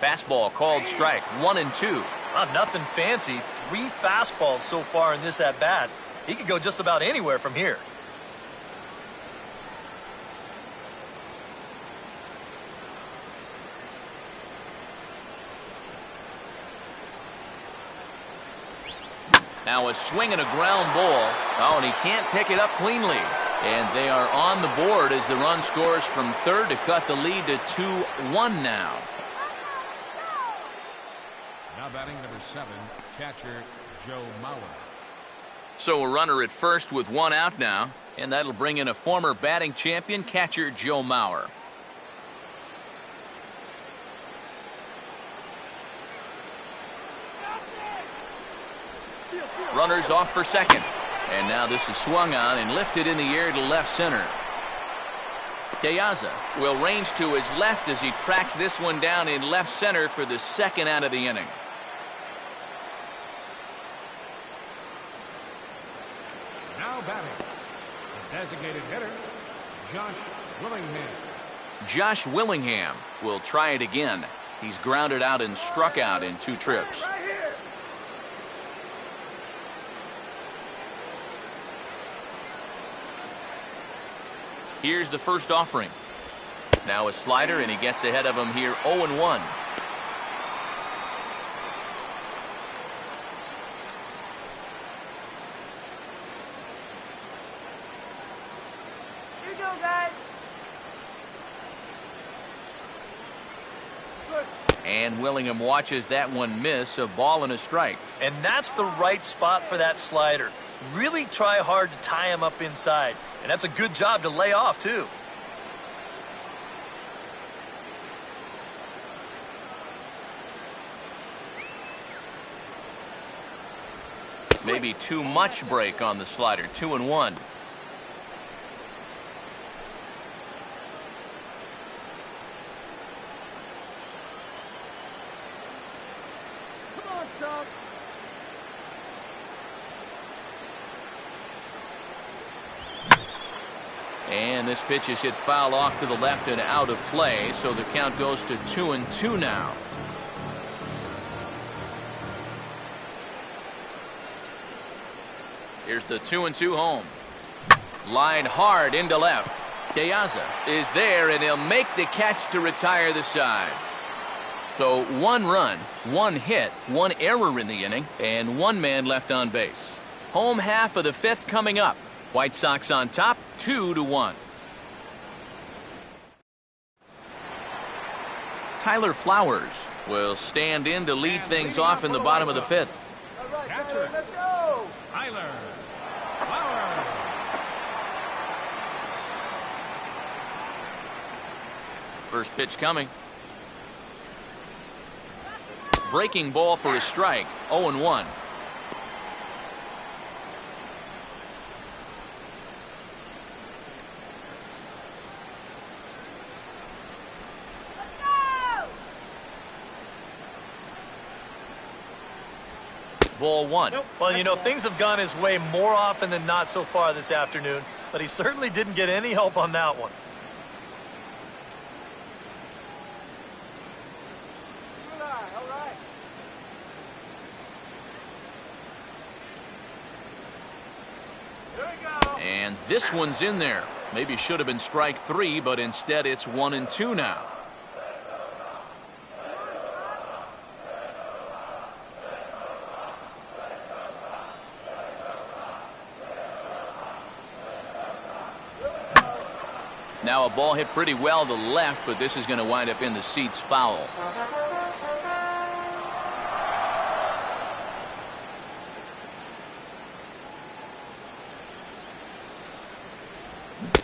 Fastball called strike. 1-2. Nothing fancy. 3 fastballs so far in this at-bat. He could go just about anywhere from here. Now a swing and a ground ball. Oh, and he can't pick it up cleanly. And they are on the board as the run scores from third to cut the lead to 2-1 now. Now batting number 7, catcher Joe Mauer. So a runner at first with 1 out now. And that'll bring in a former batting champion, catcher Joe Mauer. Runners off for second. And now this is swung on and lifted in the air to left center. De Aza will range to his left as he tracks this one down in left center for the second out of the inning. Now batting, the designated hitter, Josh Willingham. Josh Willingham will try it again. He's grounded out and struck out in 2 trips. Here's the first offering. Now a slider, and he gets ahead of him here 0-1. Here you go, guys. And Willingham watches that one miss. A ball and a strike. And that's the right spot for that slider. Really try hard to tie him up inside. And that's a good job to lay off, too. Maybe too much break on the slider. 2-1. Come on, Chuck. And this pitch is hit foul off to the left and out of play, so the count goes to 2-2 now. Here's the 2-2 home. Line hard into left. De Aza is there, and he'll make the catch to retire the side. So 1 run, 1 hit, 1 error in the inning, and 1 man left on base. Home half of the 5th coming up. White Sox on top, 2-1. Tyler Flowers will stand in to lead things off in the bottom of the 5th. All right, Catcher. let's go. Tyler Flowers. First pitch coming. Breaking ball for a strike. 0-1. Ball 1. Well, you know, things have gone his way more often than not so far this afternoon, but he certainly didn't get any help on that one. Good eye, all right. Here we go. And this one's in there. Maybe should have been strike 3, but instead it's 1-2 now. Now a ball hit pretty well to left, but this is going to wind up in the seats foul.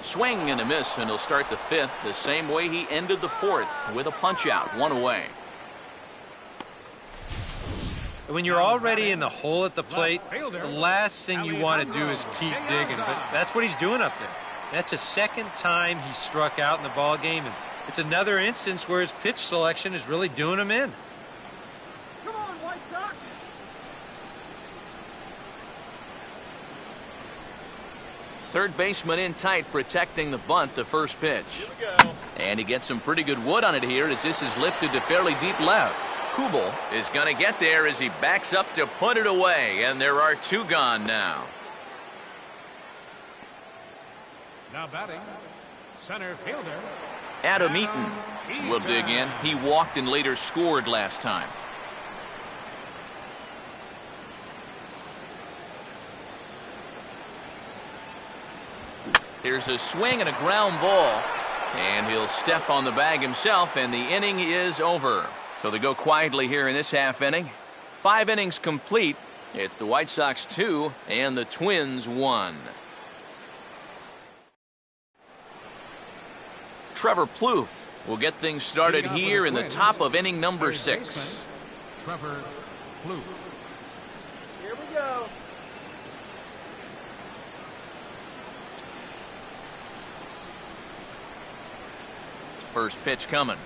Swing and a miss, and he'll start the 5th the same way he ended the 4th with a punch out, 1 away. When you're already in the hole at the plate, the last thing you want to do is keep digging. But that's what he's doing up there. That's a second time he struck out in the ball game, and it's another instance where his pitch selection is really doing him in. Come on, White Sox. Third baseman in tight, protecting the bunt, the first pitch. Here we go. And he gets some pretty good wood on it here as this is lifted to fairly deep left. Kubel is going to get there as he backs up to put it away, and there are two gone now. Now batting, center fielder. Adam Eaton will dig in. He walked and later scored last time. Here's a swing and a ground ball, and he'll step on the bag himself, and the inning is over. So they go quietly here in this half inning. 5 innings complete. It's the White Sox 2 and the Twins 1. Trevor Plouffe will get things started here in the top of inning number 6. Trevor Plouffe. Here we go. First pitch coming.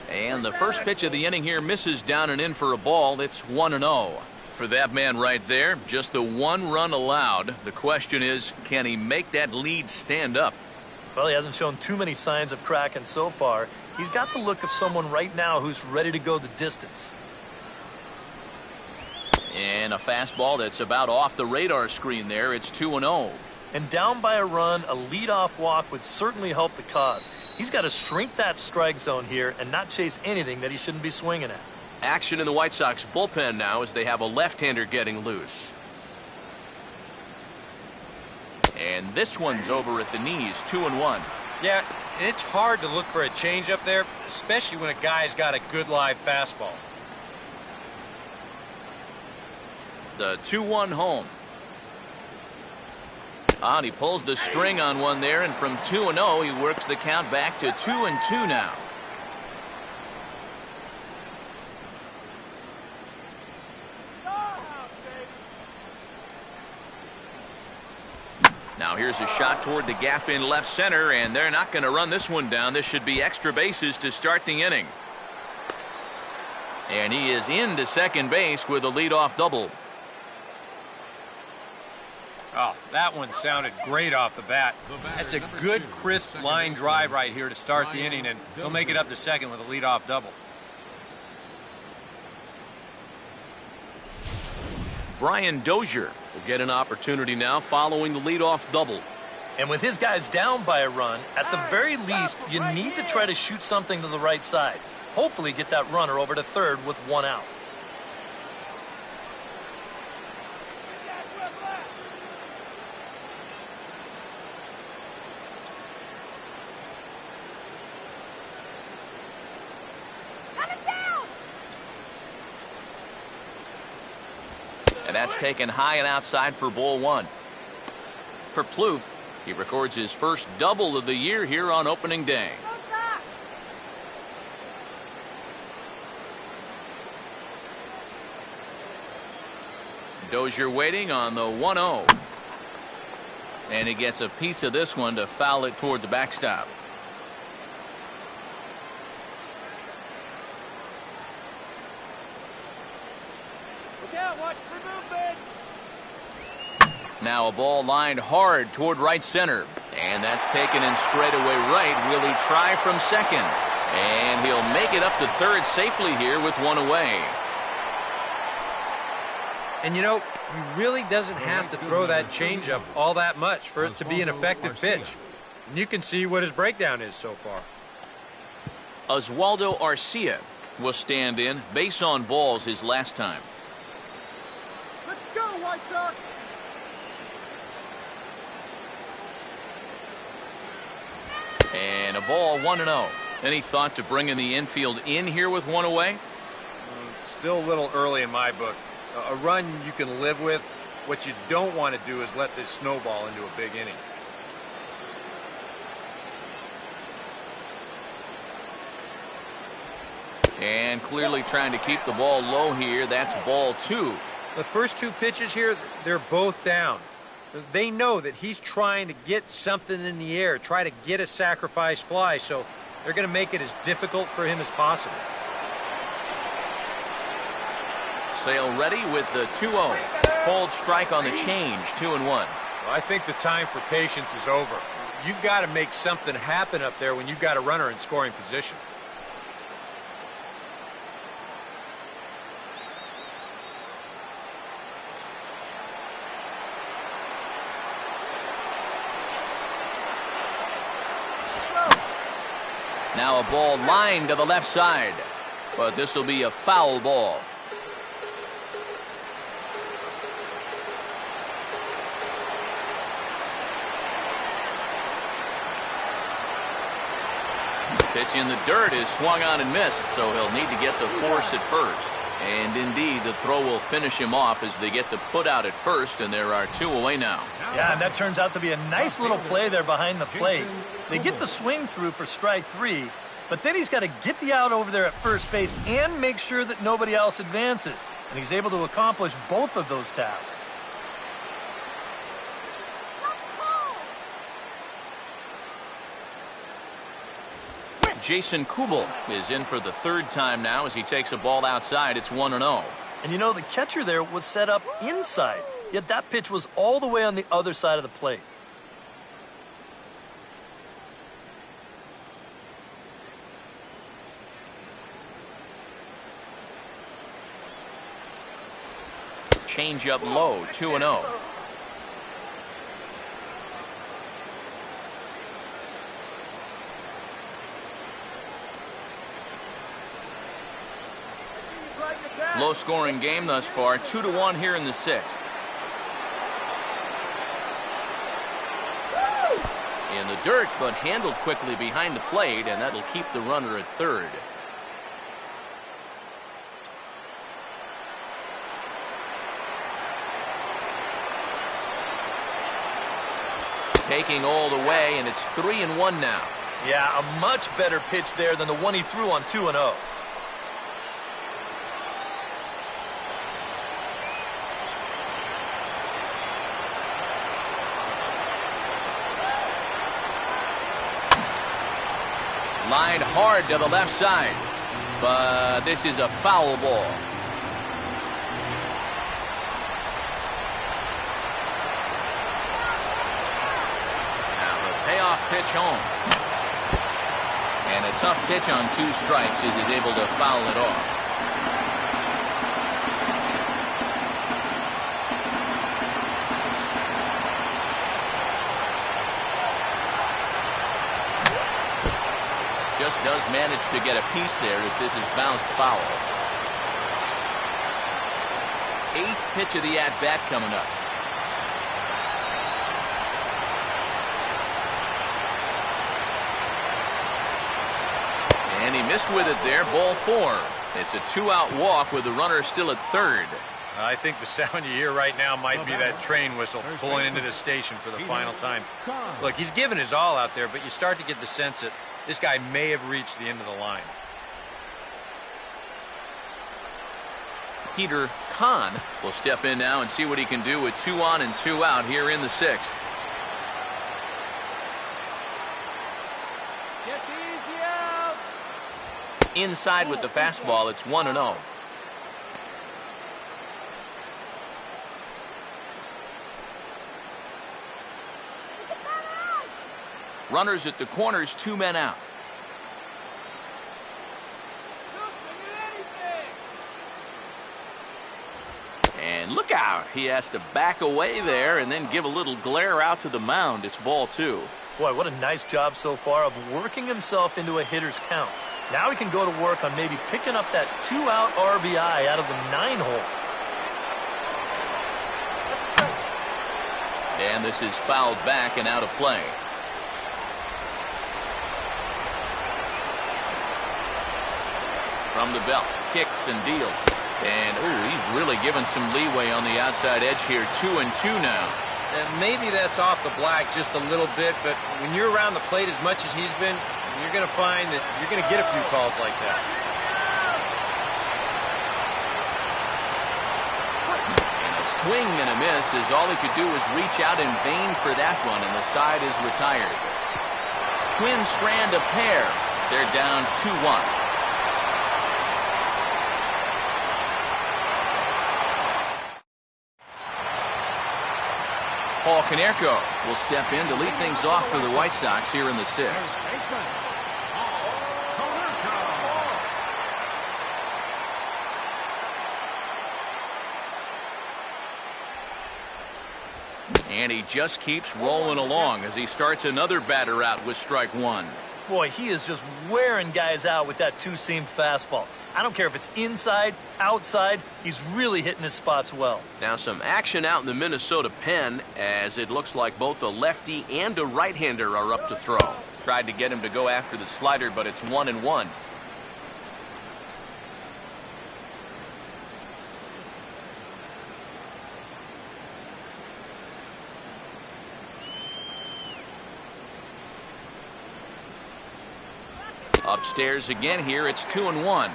And the first pitch of the inning here misses down and in for a ball. It's 1-0. For that man right there, just the 1 run allowed. The question is, can he make that lead stand up? Well, he hasn't shown too many signs of cracking so far. He's got the look of someone right now who's ready to go the distance. And a fastball that's about off the radar screen there. It's 2-0. And down by a run, a leadoff walk would certainly help the cause. He's got to shrink that strike zone here and not chase anything that he shouldn't be swinging at. Action in the White Sox bullpen now as they have a left-hander getting loose. And this one's over at the knees, 2-1. Yeah, it's hard to look for a change up there, especially when a guy's got a good live fastball. The 2-1 home. And he pulls the string on one there, and from 2-0 he works the count back to 2-2 now. Now here's a shot toward the gap in left center, and they're not going to run this one down. This should be extra bases to start the inning. And he is into second base with a leadoff double. Oh, that one sounded great off the bat. That's a good, crisp line drive right here to start the inning, and he'll make it up to second with a leadoff double. Brian Dozier will get an opportunity now following the leadoff double. And with his guys down by a run, at the very least, you need to try to shoot something to the right side. Hopefully get that runner over to third with 1 out. And that's taken high and outside for ball 1. For Plouffe, he records his first double of the year here on opening day. Dozier waiting on the 1-0. And he gets a piece of this one to foul it toward the backstop. Now a ball lined hard toward right center. And that's taken in straightaway right. Will he try from second? And he'll make it up to third safely here with 1 away. And you know, he really doesn't have to throw that changeup all that much for it to be an effective pitch. And you can see what his breakdown is so far. Oswaldo Arcia will stand in. Base on balls his last time. Let's go, White Sox. And a ball 1-0. Any thought to bringing the infield in here with 1 away? Still a little early in my book. A run you can live with. What you don't want to do is let this snowball into a big inning. And clearly trying to keep the ball low here. That's ball 2. The first 2 pitches here, they're both down. They know that he's trying to get something in the air, try to get a sacrifice fly, so they're going to make it as difficult for him as possible. Sale ready with the 2-0. Called strike on the change, 2-1. Well, I think the time for patience is over. You've got to make something happen up there when you've got a runner in scoring position. Now a ball lined to the left side, but this will be a foul ball. Pitch in the dirt is swung on and missed, so he'll need to get the force at first. And indeed, the throw will finish him off as they get the put out at first, and there are 2 away now. Yeah, and that turns out to be a nice little play there behind the plate. They get the swing through for strike 3, but then he's got to get the out over there at first base and make sure that nobody else advances. And he's able to accomplish both of those tasks. Jason Kubel is in for the 3rd time now as he takes a ball outside. It's 1-0. And you know, the catcher there was set up inside, yet that pitch was all the way on the other side of the plate. Change up low, 2-0. Low scoring game thus far, 2-1 here in the 6th. In the dirt, but handled quickly behind the plate, and that'll keep the runner at 3rd. Taking all the way, and it's 3-1 now. Yeah, a much better pitch there than the one he threw on 2-0. Lined hard to the left side, but this is a foul ball. Now the payoff pitch home. And a tough pitch on 2 strikes as he's able to foul it off. Just does manage to get a piece there as this is bounced foul. 8th pitch of the at-bat coming up. And he missed with it there, ball 4. It's a 2-out walk with the runner still at 3rd. I think the sound you hear right now might be that train whistle pulling into the station for the final time. Look, he's given his all out there, but you start to get the sense that this guy may have reached the end of the line. Peter Kahn will step in now and see what he can do with 2 on and 2 out here in the 6th. Get easy out. Inside with the fastball, it's 1-0. Runners at the corners, 2 men out. And look out. He has to back away there and then give a little glare out to the mound. It's ball 2. Boy, what a nice job so far of working himself into a hitter's count. Now he can go to work on maybe picking up that 2-out RBI out of the 9-hole. And this is fouled back and out of play. From the belt, kicks and deals. And, he's really given some leeway on the outside edge here. 2-2 now. And maybe that's off the black just a little bit, but when you're around the plate as much as he's been, you're going to find that you're going to get a few calls like that. swing and a miss as all he could do was reach out in vain for that one, and the side is retired. Twins strand a pair. They're down 2-1. Paul Konerko will step in to lead things off for the White Sox here in the sixth. First baseman, Paul Konerko. And he just keeps rolling along as he starts another batter out with strike one. Boy, he is just wearing guys out with that two-seam fastball. I don't care if it's inside, outside, he's really hitting his spots well. Now some action out in the Minnesota pen as it looks like both a lefty and a right-hander are up to throw. Tried to get him to go after the slider, but it's 1-1. Upstairs again here, it's 2-1.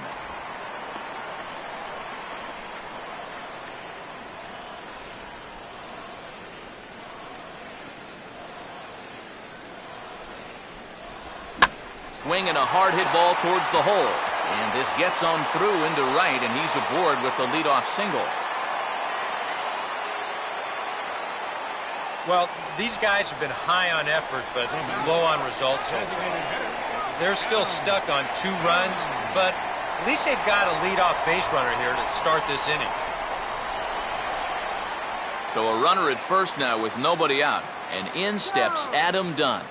Swinging a hard hit ball towards the hole. And this gets on through into right, and he's aboard with the leadoff single. Well, these guys have been high on effort, but low on results so far. They're still stuck on 2 runs, but at least they've got a leadoff base runner here to start this inning. So a runner at first now with nobody out, and in steps Adam Dunn.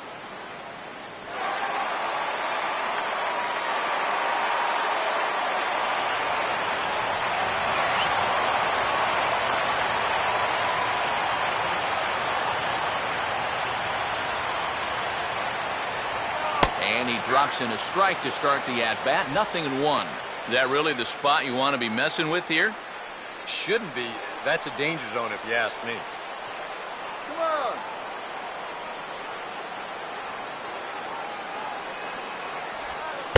And he drops in a strike to start the at-bat. 0-1. Is that really the spot you want to be messing with here? Shouldn't be. That's a danger zone if you ask me. Come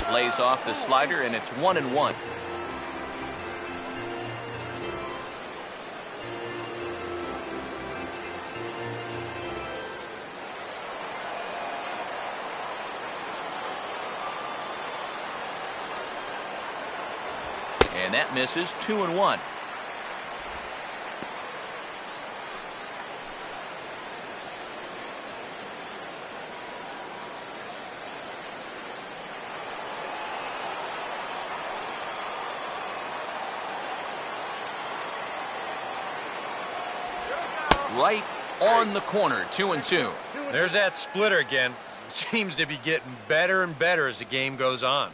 on. Lays off the slider, and it's 1-1. And that misses. 2-1. Right on the corner. 2-2. There's that splitter again. Seems to be getting better and better as the game goes on.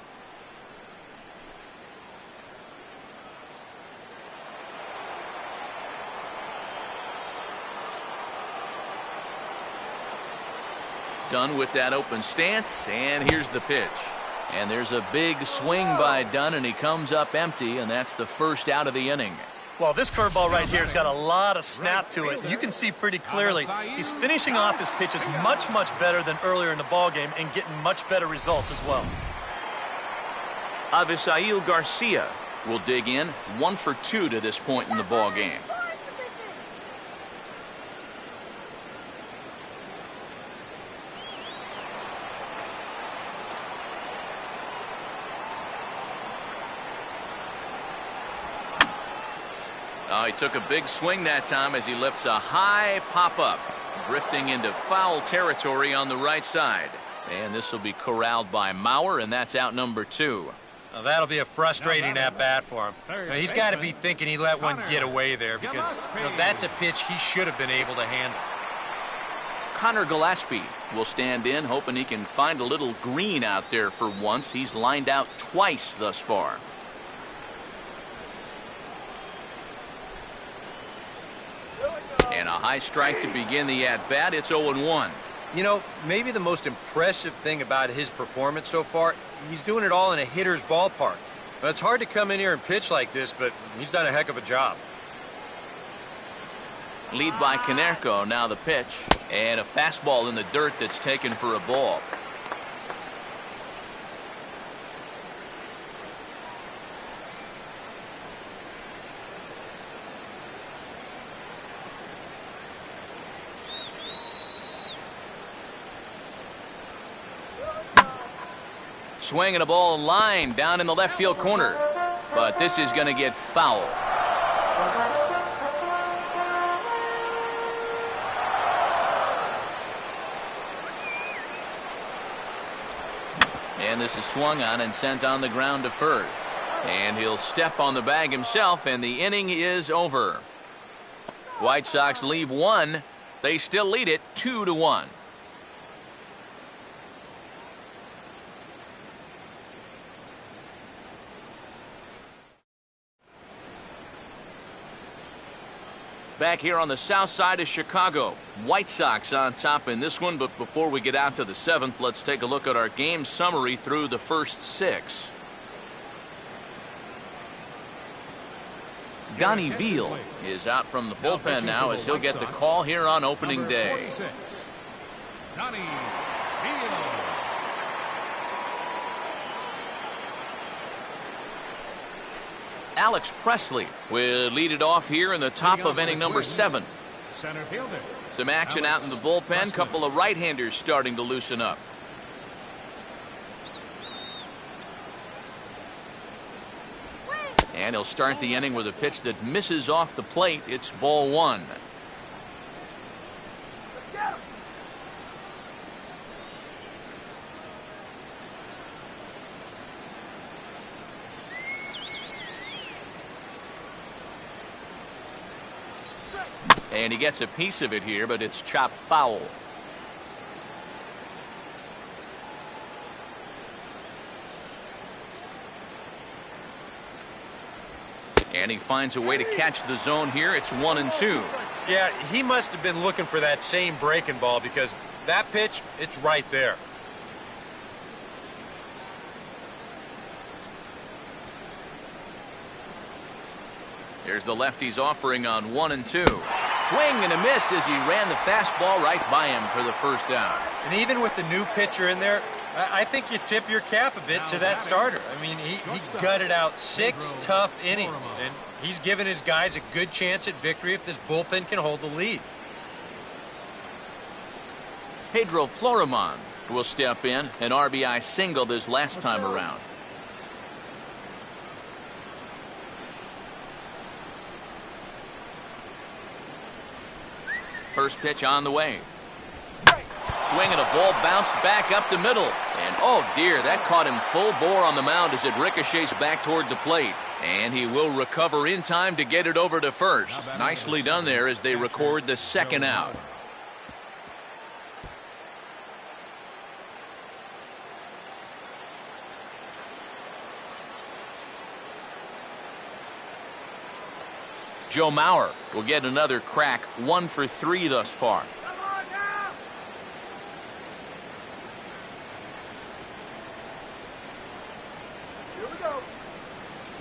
Dunn with that open stance, and here's the pitch. And there's a big swing by Dunn, and he comes up empty, and that's the first out of the inning. Well, this curveball right here has got a lot of snap to it. You can see pretty clearly he's finishing off his pitches much, much better than earlier in the ballgame and getting much better results as well. Avisail Garcia will dig in. 1 for 2 to this point in the ballgame. He took a big swing that time as he lifts a high pop-up, drifting into foul territory on the right side. And this will be corralled by Mauer, and that's out number 2. Now, that'll be a frustrating at-bat for him. Now, he's got to be thinking he let one get away there because that's a pitch he should have been able to handle. Connor Gillespie will stand in, hoping he can find a little green out there for once. He's lined out twice thus far. And a high strike to begin the at-bat. It's 0-1. You know, maybe the most impressive thing about his performance so far, he's doing it all in a hitter's ballpark. Now, it's hard to come in here and pitch like this, but he's done a heck of a job. Lead by Konerko. Now the pitch. And a fastball in the dirt that's taken for a ball. swing and a ball line down in the left field corner. But this is going to get foul. And this is swung on and sent on the ground to first. And he'll step on the bag himself, and the inning is over. White Sox leave one. They still lead it 2-1. Back here on the south side of Chicago, White Sox on top in this one. But before we get out to the seventh, let's take a look at our game summary through the first 6. Donnie Veal is out from the bullpen now as he'll get the call here on opening day. Donnie Veal. Alex Presley will lead it off here in the top of inning number 7. Center fielder. Some action out in the bullpen. Couple of right-handers starting to loosen up. And he'll start the inning with a pitch that misses off the plate. It's ball 1. And he gets a piece of it here, but it's chopped foul. And he finds a way to catch the zone here. It's 1-2. Yeah, he must have been looking for that same breaking ball because that pitch, it's right there. Here's the lefty's offering on 1-2. Swing and a miss as he ran the fastball right by him for the first out. And even with the new pitcher in there, I think you tip your cap a bit to that starter. I mean, he gutted out 6 tough innings, and he's given his guys a good chance at victory if this bullpen can hold the lead. Pedro Florimon will step in, an RBI single this last time around. First pitch on the way. Swing and a ball bounced back up the middle. And oh dear, that caught him full bore on the mound as it ricochets back toward the plate. And he will recover in time to get it over to first. Nicely done there as they record the second out. Joe Mauer will get another crack, 1 for 3 thus far.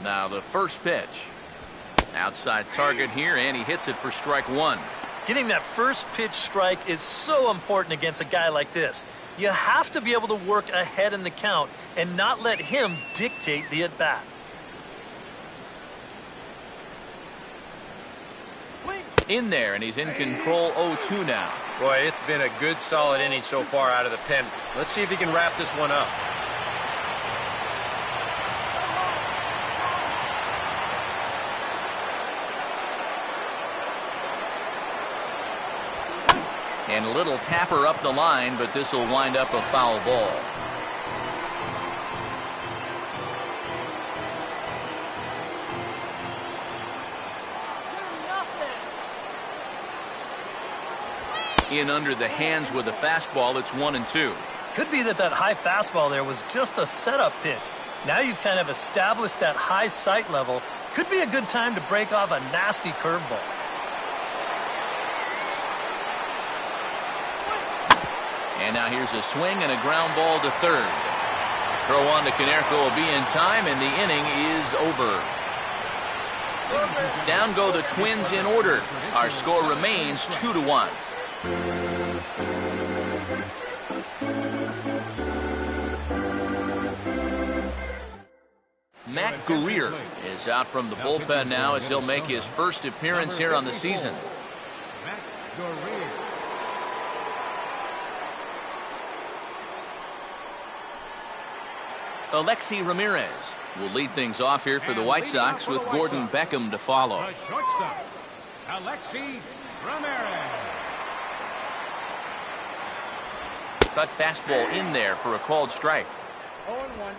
Now the first pitch. Outside target here, and he hits it for strike 1. Getting that first pitch strike is so important against a guy like this. You have to be able to work ahead in the count and not let him dictate the at-bat. In there, and he's in control 0-2 now. Boy, it's been a good, solid inning so far out of the pen. Let's see if he can wrap this one up. And a little tapper up the line, but this will wind up a foul ball. In under the hands with a fastball, it's 1-2. Could be that high fastball there was just a setup pitch. Now you've kind of established that high sight level. Could be a good time to break off a nasty curveball. And now here's a swing and a ground ball to third. Throw on to Konerko will be in time, and the inning is over. Down go the Twins in order. Our score remains 2-1. Matt Guerrier is out from the bullpen now as he'll make his first appearance here on the season. Matt Guerrier. Alexi Ramirez will lead things off here for the White Sox with Gordon Beckham to follow. The shortstop, Alexi Ramirez. Cut fastball in there for a called strike. 0-1.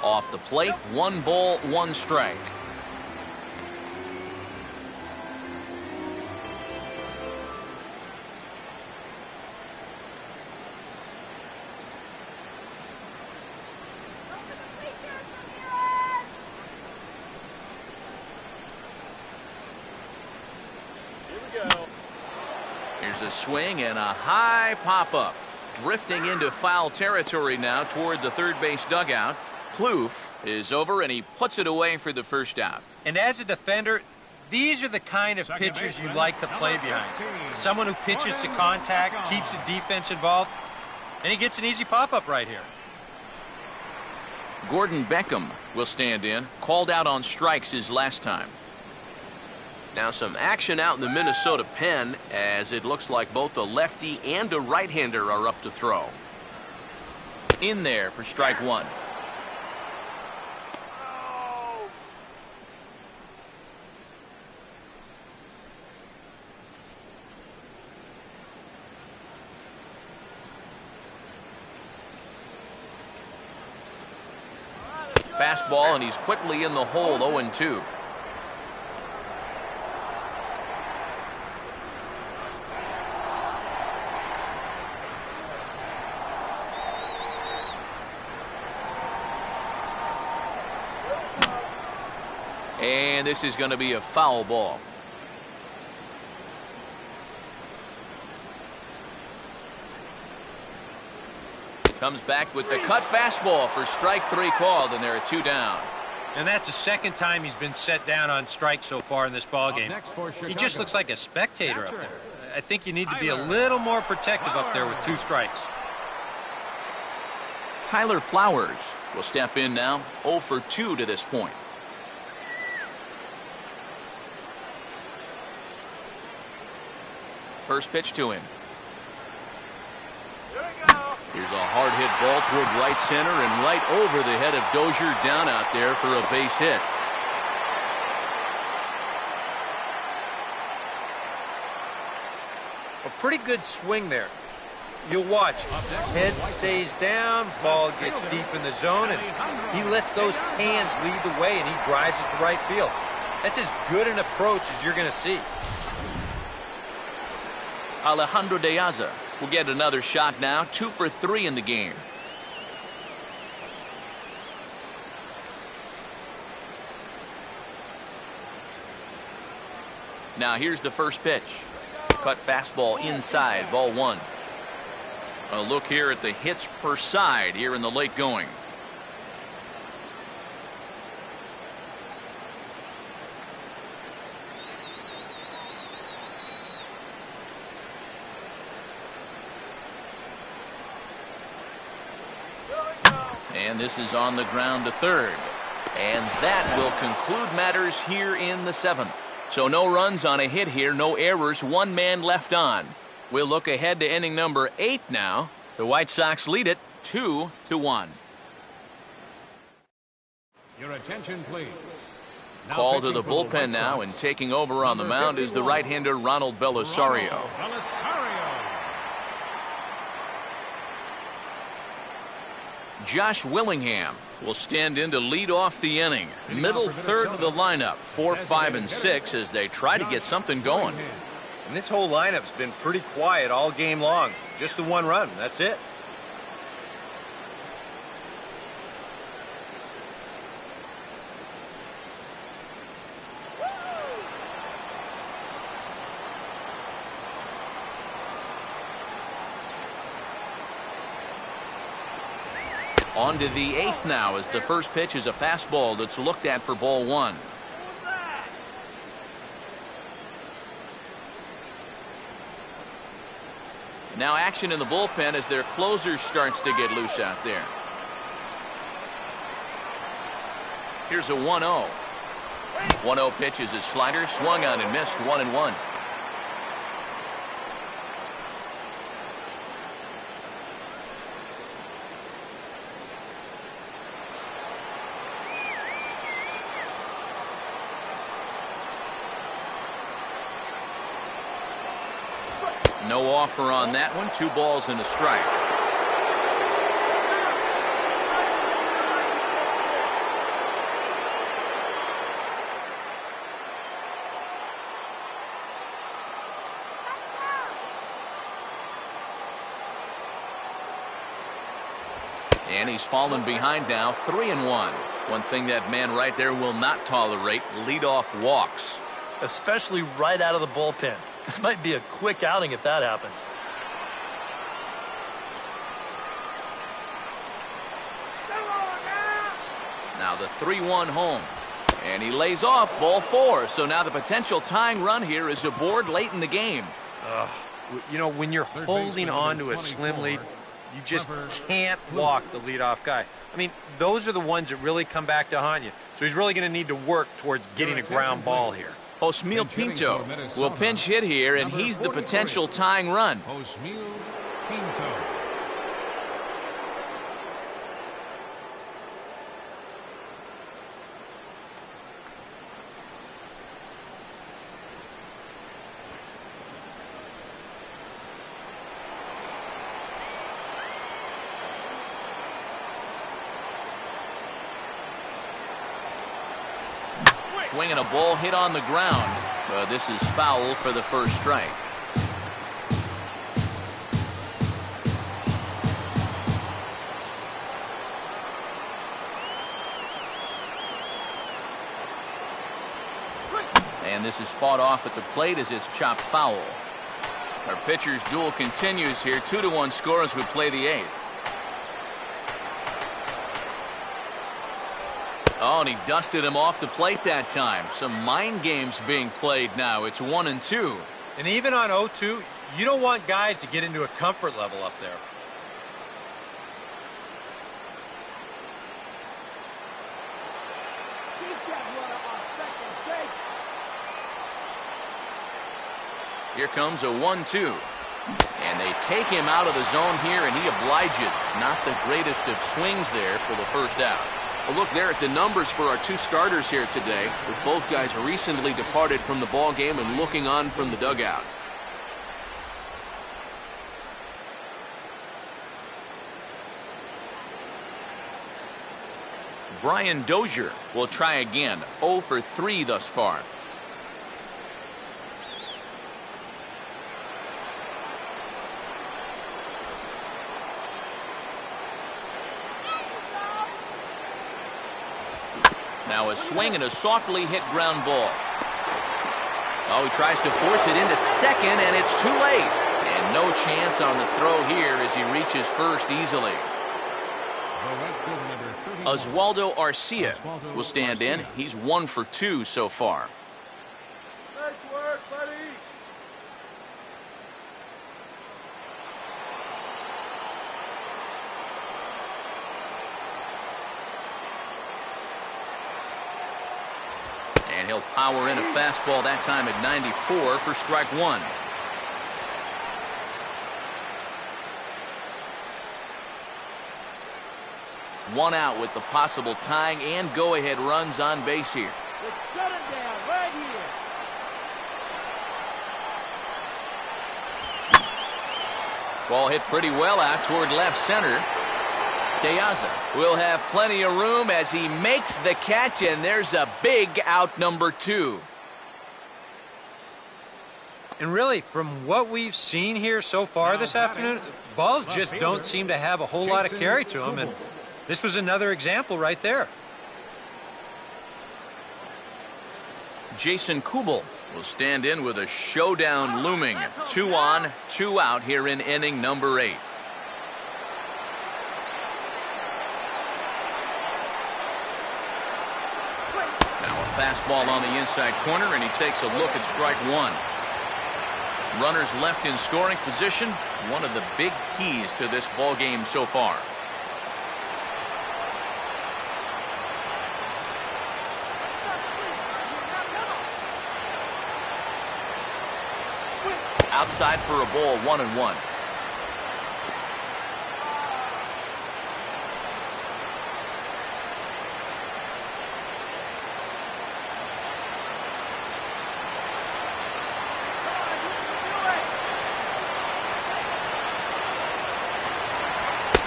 Off the plate, 1 ball, 1 strike. Here we go. Here's a swing and a high pop-up. Drifting into foul territory now toward the third base dugout. Plouffe is over, and he puts it away for the first out. And as a defender, these are the kind of pitchers you like to play behind. Someone who pitches to contact, keeps the defense involved, and he gets an easy pop-up right here. Gordon Beckham will stand in. Called out on strikes his last time. Now some action out in the Minnesota pen, as it looks like both a lefty and a right-hander are up to throw. In there for strike 1. Fastball, and he's quickly in the hole, 0-2. And this is going to be a foul ball. Comes back with the cut fastball for strike 3 called, and there are 2 down. And that's the second time he's been set down on strike so far in this ballgame. He just looks like a spectator up there. I think you need to be a little more protective up there with 2 strikes. Tyler Flowers will step in now, 0 for 2 to this point. First pitch to him. Here we go. Here's a hard hit ball toward right center and right over the head of Dozier, down out there for a base hit. A pretty good swing there. You'll watch. Head stays down, ball gets deep in the zone, and he lets those hands lead the way, and he drives it to right field. That's as good an approach as you're going to see. Alejandro De Aza will get another shot now, 2 for 3 in the game. Now here's the first pitch. Cut fastball inside, ball 1. A look here at the hits per side here in the late going. And this is on the ground to third. And that will conclude matters here in the 7th. So no runs on a hit here, no errors, 1 man left on. We'll look ahead to inning number 8 now. The White Sox lead it 2-1. Your attention, please. Call to the bullpen now, and taking over on the mound is the right-hander Ronald Belisario. Josh Willingham will stand in to lead off the inning. Middle third of the lineup, 4, 5, and 6 as they try to get something going. And this whole lineup's been pretty quiet all game long. Just the 1 run, that's it. On to the 8th now, as the first pitch is a fastball that's looked at for ball 1. Now action in the bullpen as their closer starts to get loose out there. Here's a 1-0. 1-0 pitch is a slider, swung on and missed, 1-1. No offer on that one. 2 balls and a strike. And he's fallen behind now, 3-1. One thing that man right there will not tolerate, leadoff walks. Especially right out of the bullpen. This might be a quick outing if that happens. Now the 3-1 home. And he lays off, ball 4. So now the potential tying run here is aboard late in the game. You know, when you're holding on to a slim lead, you just can't walk the leadoff guy. I mean, those are the ones that really come back to haunt you. So he's really going to need to work towards getting a ground ball here. Osmeal Pinto will pinch hit here, and he's the potential tying run. Osmeal Pinto. Swinging a ball hit on the ground. But this is foul for the first strike. And this is fought off at the plate as it's chopped foul. Our pitcher's duel continues here. 2-1 score as we play the 8th. Oh, and he dusted him off the plate that time. Some mind games being played now. It's 1-2. And even on 0-2, you don't want guys to get into a comfort level up there. Here comes a 1-2. And they take him out of the zone here, and he obliges. Not the greatest of swings there for the first out. A look there at the numbers for our 2 starters here today, with both guys recently departed from the ball game and looking on from the dugout. Brian Dozier will try again. 0 for 3 thus far. Now a swing and a softly hit ground ball. Oh, he tries to force it into second, and it's too late. And no chance on the throw here as he reaches first easily. Oswaldo Arcia will stand in. He's 1 for 2 so far. Nice work, buddy. And he'll power in a fastball that time at 94 for strike 1. One out with the possible tying and go-ahead runs on base here. Let's shut him down right here. Ball hit pretty well out toward left center. Deaza will have plenty of room as he makes the catch, and there's a big out number 2. And really, from what we've seen here so far this afternoon, balls just don't seem to have a whole lot of carry to them, and this was another example right there. Jason Kubel will stand in with a showdown looming. 2 on, 2 out here in inning number 8. Now a fastball on the inside corner, and he takes a look at strike 1. Runners left in scoring position, one of the big keys to this ball game so far. Outside for a ball, 1-1.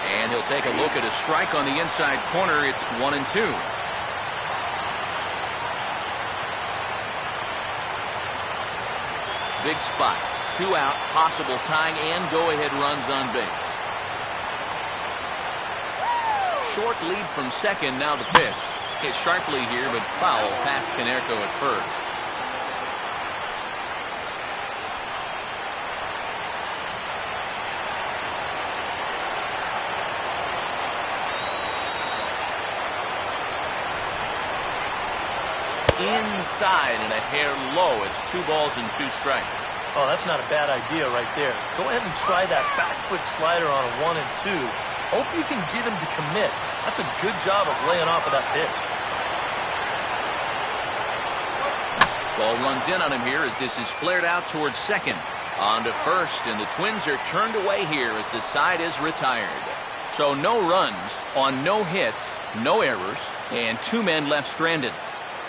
And he'll take a look at a strike on the inside corner. It's 1-2. Big spot. 2 out, possible tying and go-ahead runs on base. Short lead from second, now the pitch. Hit sharply here, but foul past Konerko at first. Inside and a hair low. It's 2 balls and 2 strikes. Oh, that's not a bad idea right there. Go ahead and try that back foot slider on a 1 and 2. Hope you can get him to commit. That's a good job of laying off of that pitch. Ball runs in on him here as this is flared out towards second. On to first, and the Twins are turned away here as the side is retired. So no runs on no hits, no errors, and 2 men left stranded.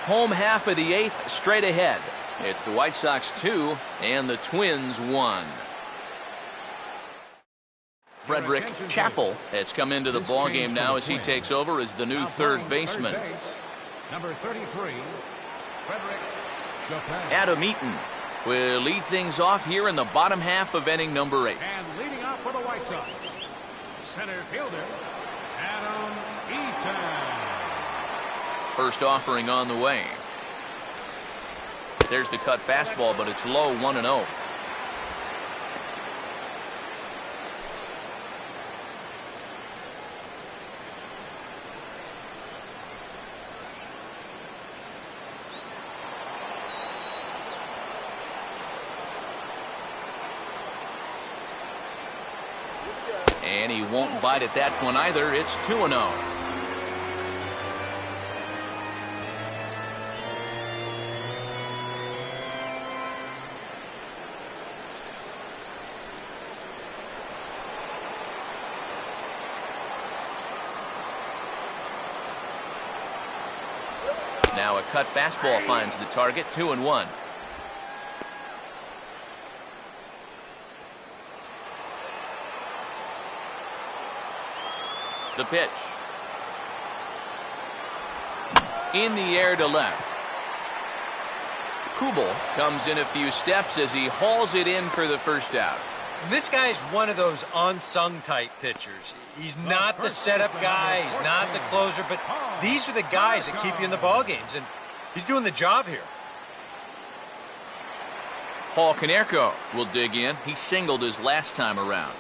Home half of the 8th, straight ahead. It's the White Sox 2 and the Twins 1. Frederick Chappell has come into the ball game now as he takes over as the new third baseman. Number 33, Frederick Chapin. Adam Eaton will lead things off here in the bottom half of inning number 8. And leading off for the White Sox, center fielder Adam Eaton. First offering on the way. There's the cut fastball, but it's low, 1-0. And he won't bite at that one either. It's 2-0. Now a cut fastball finds the target, 2-1. The pitch. In the air to left. Kubel comes in a few steps as he hauls it in for the first out. This guy's one of those unsung type pitchers. He's not the setup guy, he's not the closer, but these are the guys that keep you in the ball games, and he's doing the job here. Paul Konerko will dig in. He singled his last time around.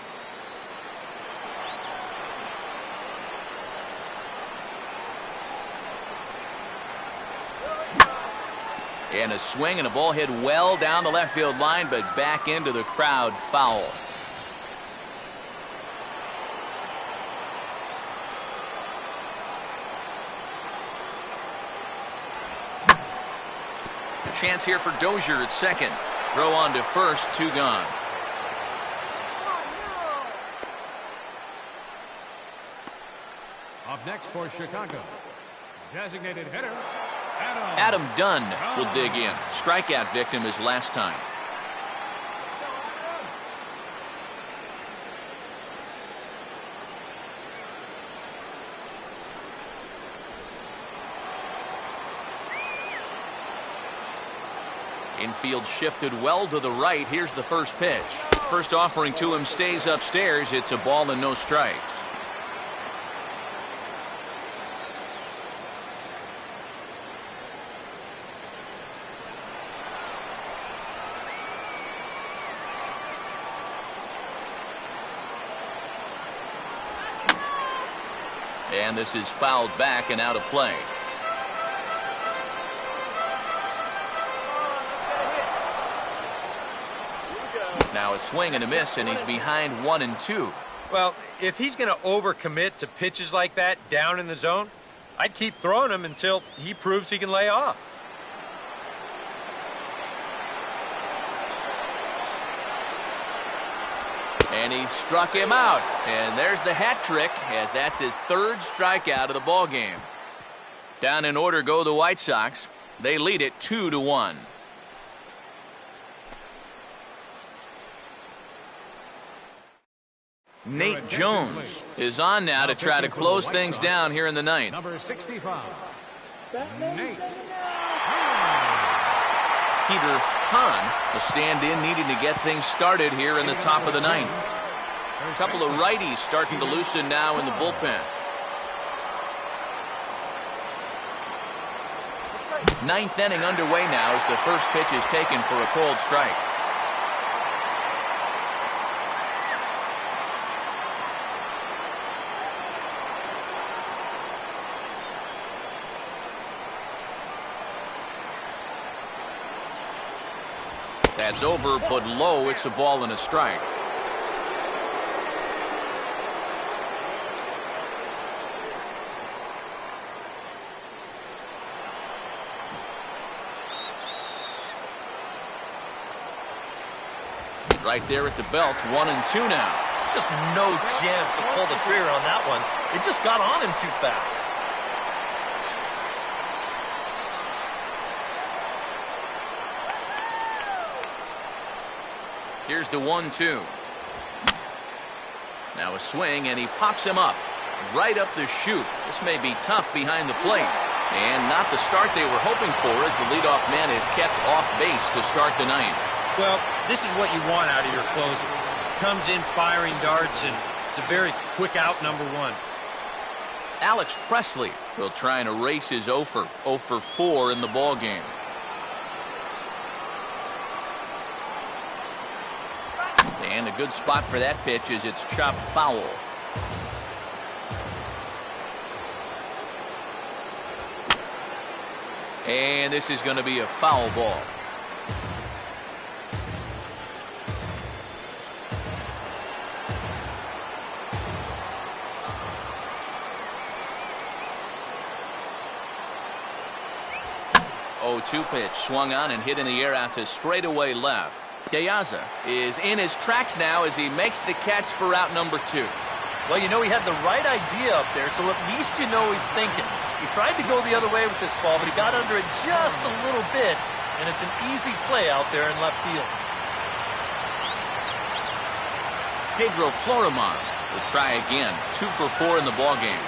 And a swing and a ball hit well down the left field line, but back into the crowd, foul. A chance here for Dozier at second. Throw on to first, 2 gone. Up next for Chicago, designated hitter Adam Dunn will dig in. Strikeout victim his last time. Infield shifted well to the right. Here's the first pitch. First offering to him stays upstairs. It's a ball and no strikes. And this is fouled back and out of play. Now a swing and a miss, and he's behind 1-2. Well, if he's going to overcommit to pitches like that down in the zone, I'd keep throwing him until he proves he can lay off. And he struck him out. And there's the hat trick, as that's his third strikeout of the ball game. Down in order go the White Sox. They lead it 2-1. Nate Jones is on now to try to close things down here in the ninth. Number 65, Nate. Peter Hahn will stand in, needing to get things started here in the top of the ninth. A couple of righties starting to loosen now in the bullpen. Ninth inning underway now as the first pitch is taken for a cold strike. That's over, but low. It's a ball and a strike. Right there at the belt, 1-2 now. Just no chance to pull the trigger on that one. It just got on him too fast. Here's the 1-2. Now a swing, and he pops him up. Right up the chute. This may be tough behind the plate. And not the start they were hoping for, as the leadoff man is kept off base to start the ninth. Well, this is what you want out of your closer. Comes in firing darts, and it's a very quick out, number one. Alex Presley will try and erase his 0 for 4 in the ball game. And a good spot for that pitch is it's chopped foul. And this is going to be a foul ball. Oh-2 pitch swung on and hit in the air out to straightaway left. Deaza is in his tracks now as he makes the catch for out number 2. Well, you know, he had the right idea up there, so at least you know he's thinking. He tried to go the other way with this ball, but he got under it just a little bit, and it's an easy play out there in left field. Pedro Florimon will try again. 2 for 4 in the ball game.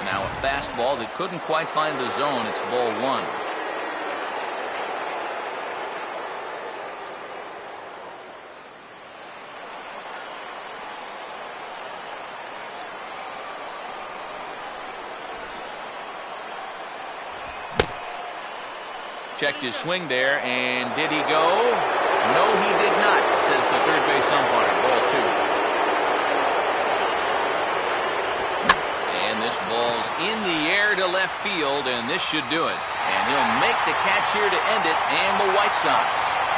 Now a fastball that couldn't quite find the zone. It's ball 1. Checked his swing there, and did he go? No, he did not, says the third base umpire. Ball 2. And this ball's in the air to left field, and this should do it. And he'll make the catch here to end it, and the White Sox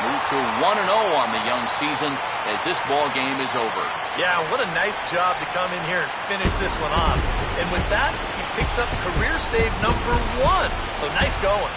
move to 1-0 on the young season as this ball game is over. Yeah, what a nice job to come in here and finish this one off. And with that, he picks up career save number 1. So nice going.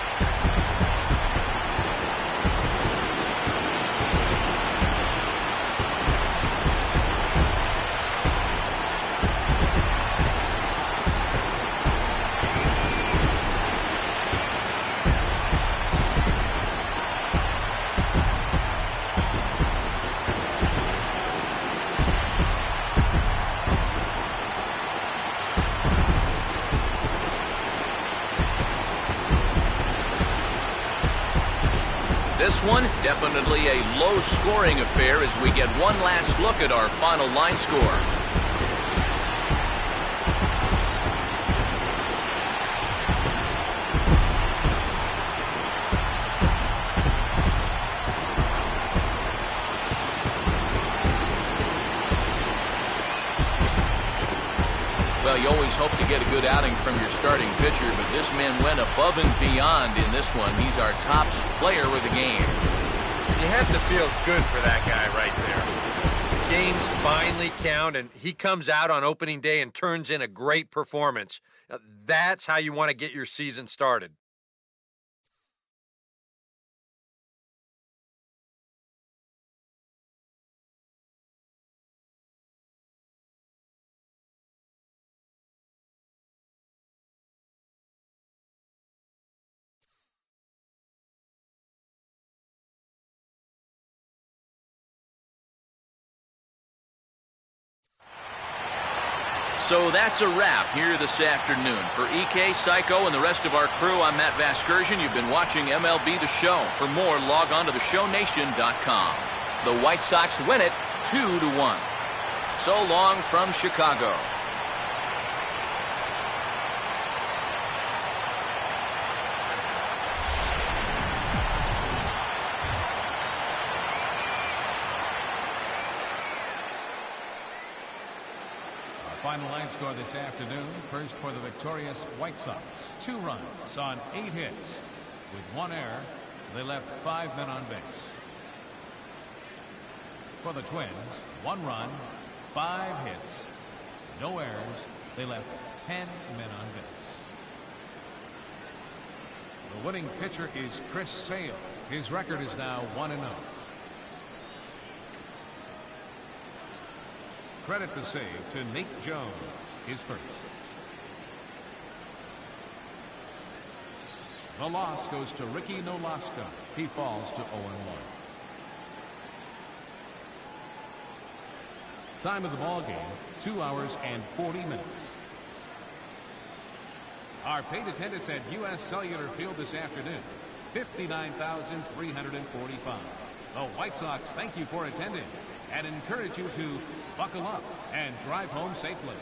This one, definitely a low-scoring affair as we get one last look at our final line score. Well, Well, you always hope to get a good outing from your starting pitcher, but this man went above and beyond in this one. He's our top player of the game. You have to feel good for that guy right there. The games finally count, and he comes out on opening day and turns in a great performance. That's how you want to get your season started. So that's a wrap here this afternoon. For EK, Psycho, and the rest of our crew, I'm Matt Vasgersian. You've been watching MLB The Show. For more, log on to theshownation.com. The White Sox win it 2-1. So long from Chicago. Final line score this afternoon. First for the victorious White Sox. 2 runs on 8 hits. With 1 error, they left 5 men on base. For the Twins, 1 run, 5 hits, no errors. They left 10 men on base. The winning pitcher is Chris Sale. His record is now 1-0. Credit the save to Nate Jones, his first. The loss goes to Ricky Nolasco. He falls to 0-1. Time of the ball game, 2 hours and 40 minutes. Our paid attendance at U.S. Cellular Field this afternoon, 59,345. The White Sox thank you for attending and encourage you to buckle up and drive home safely.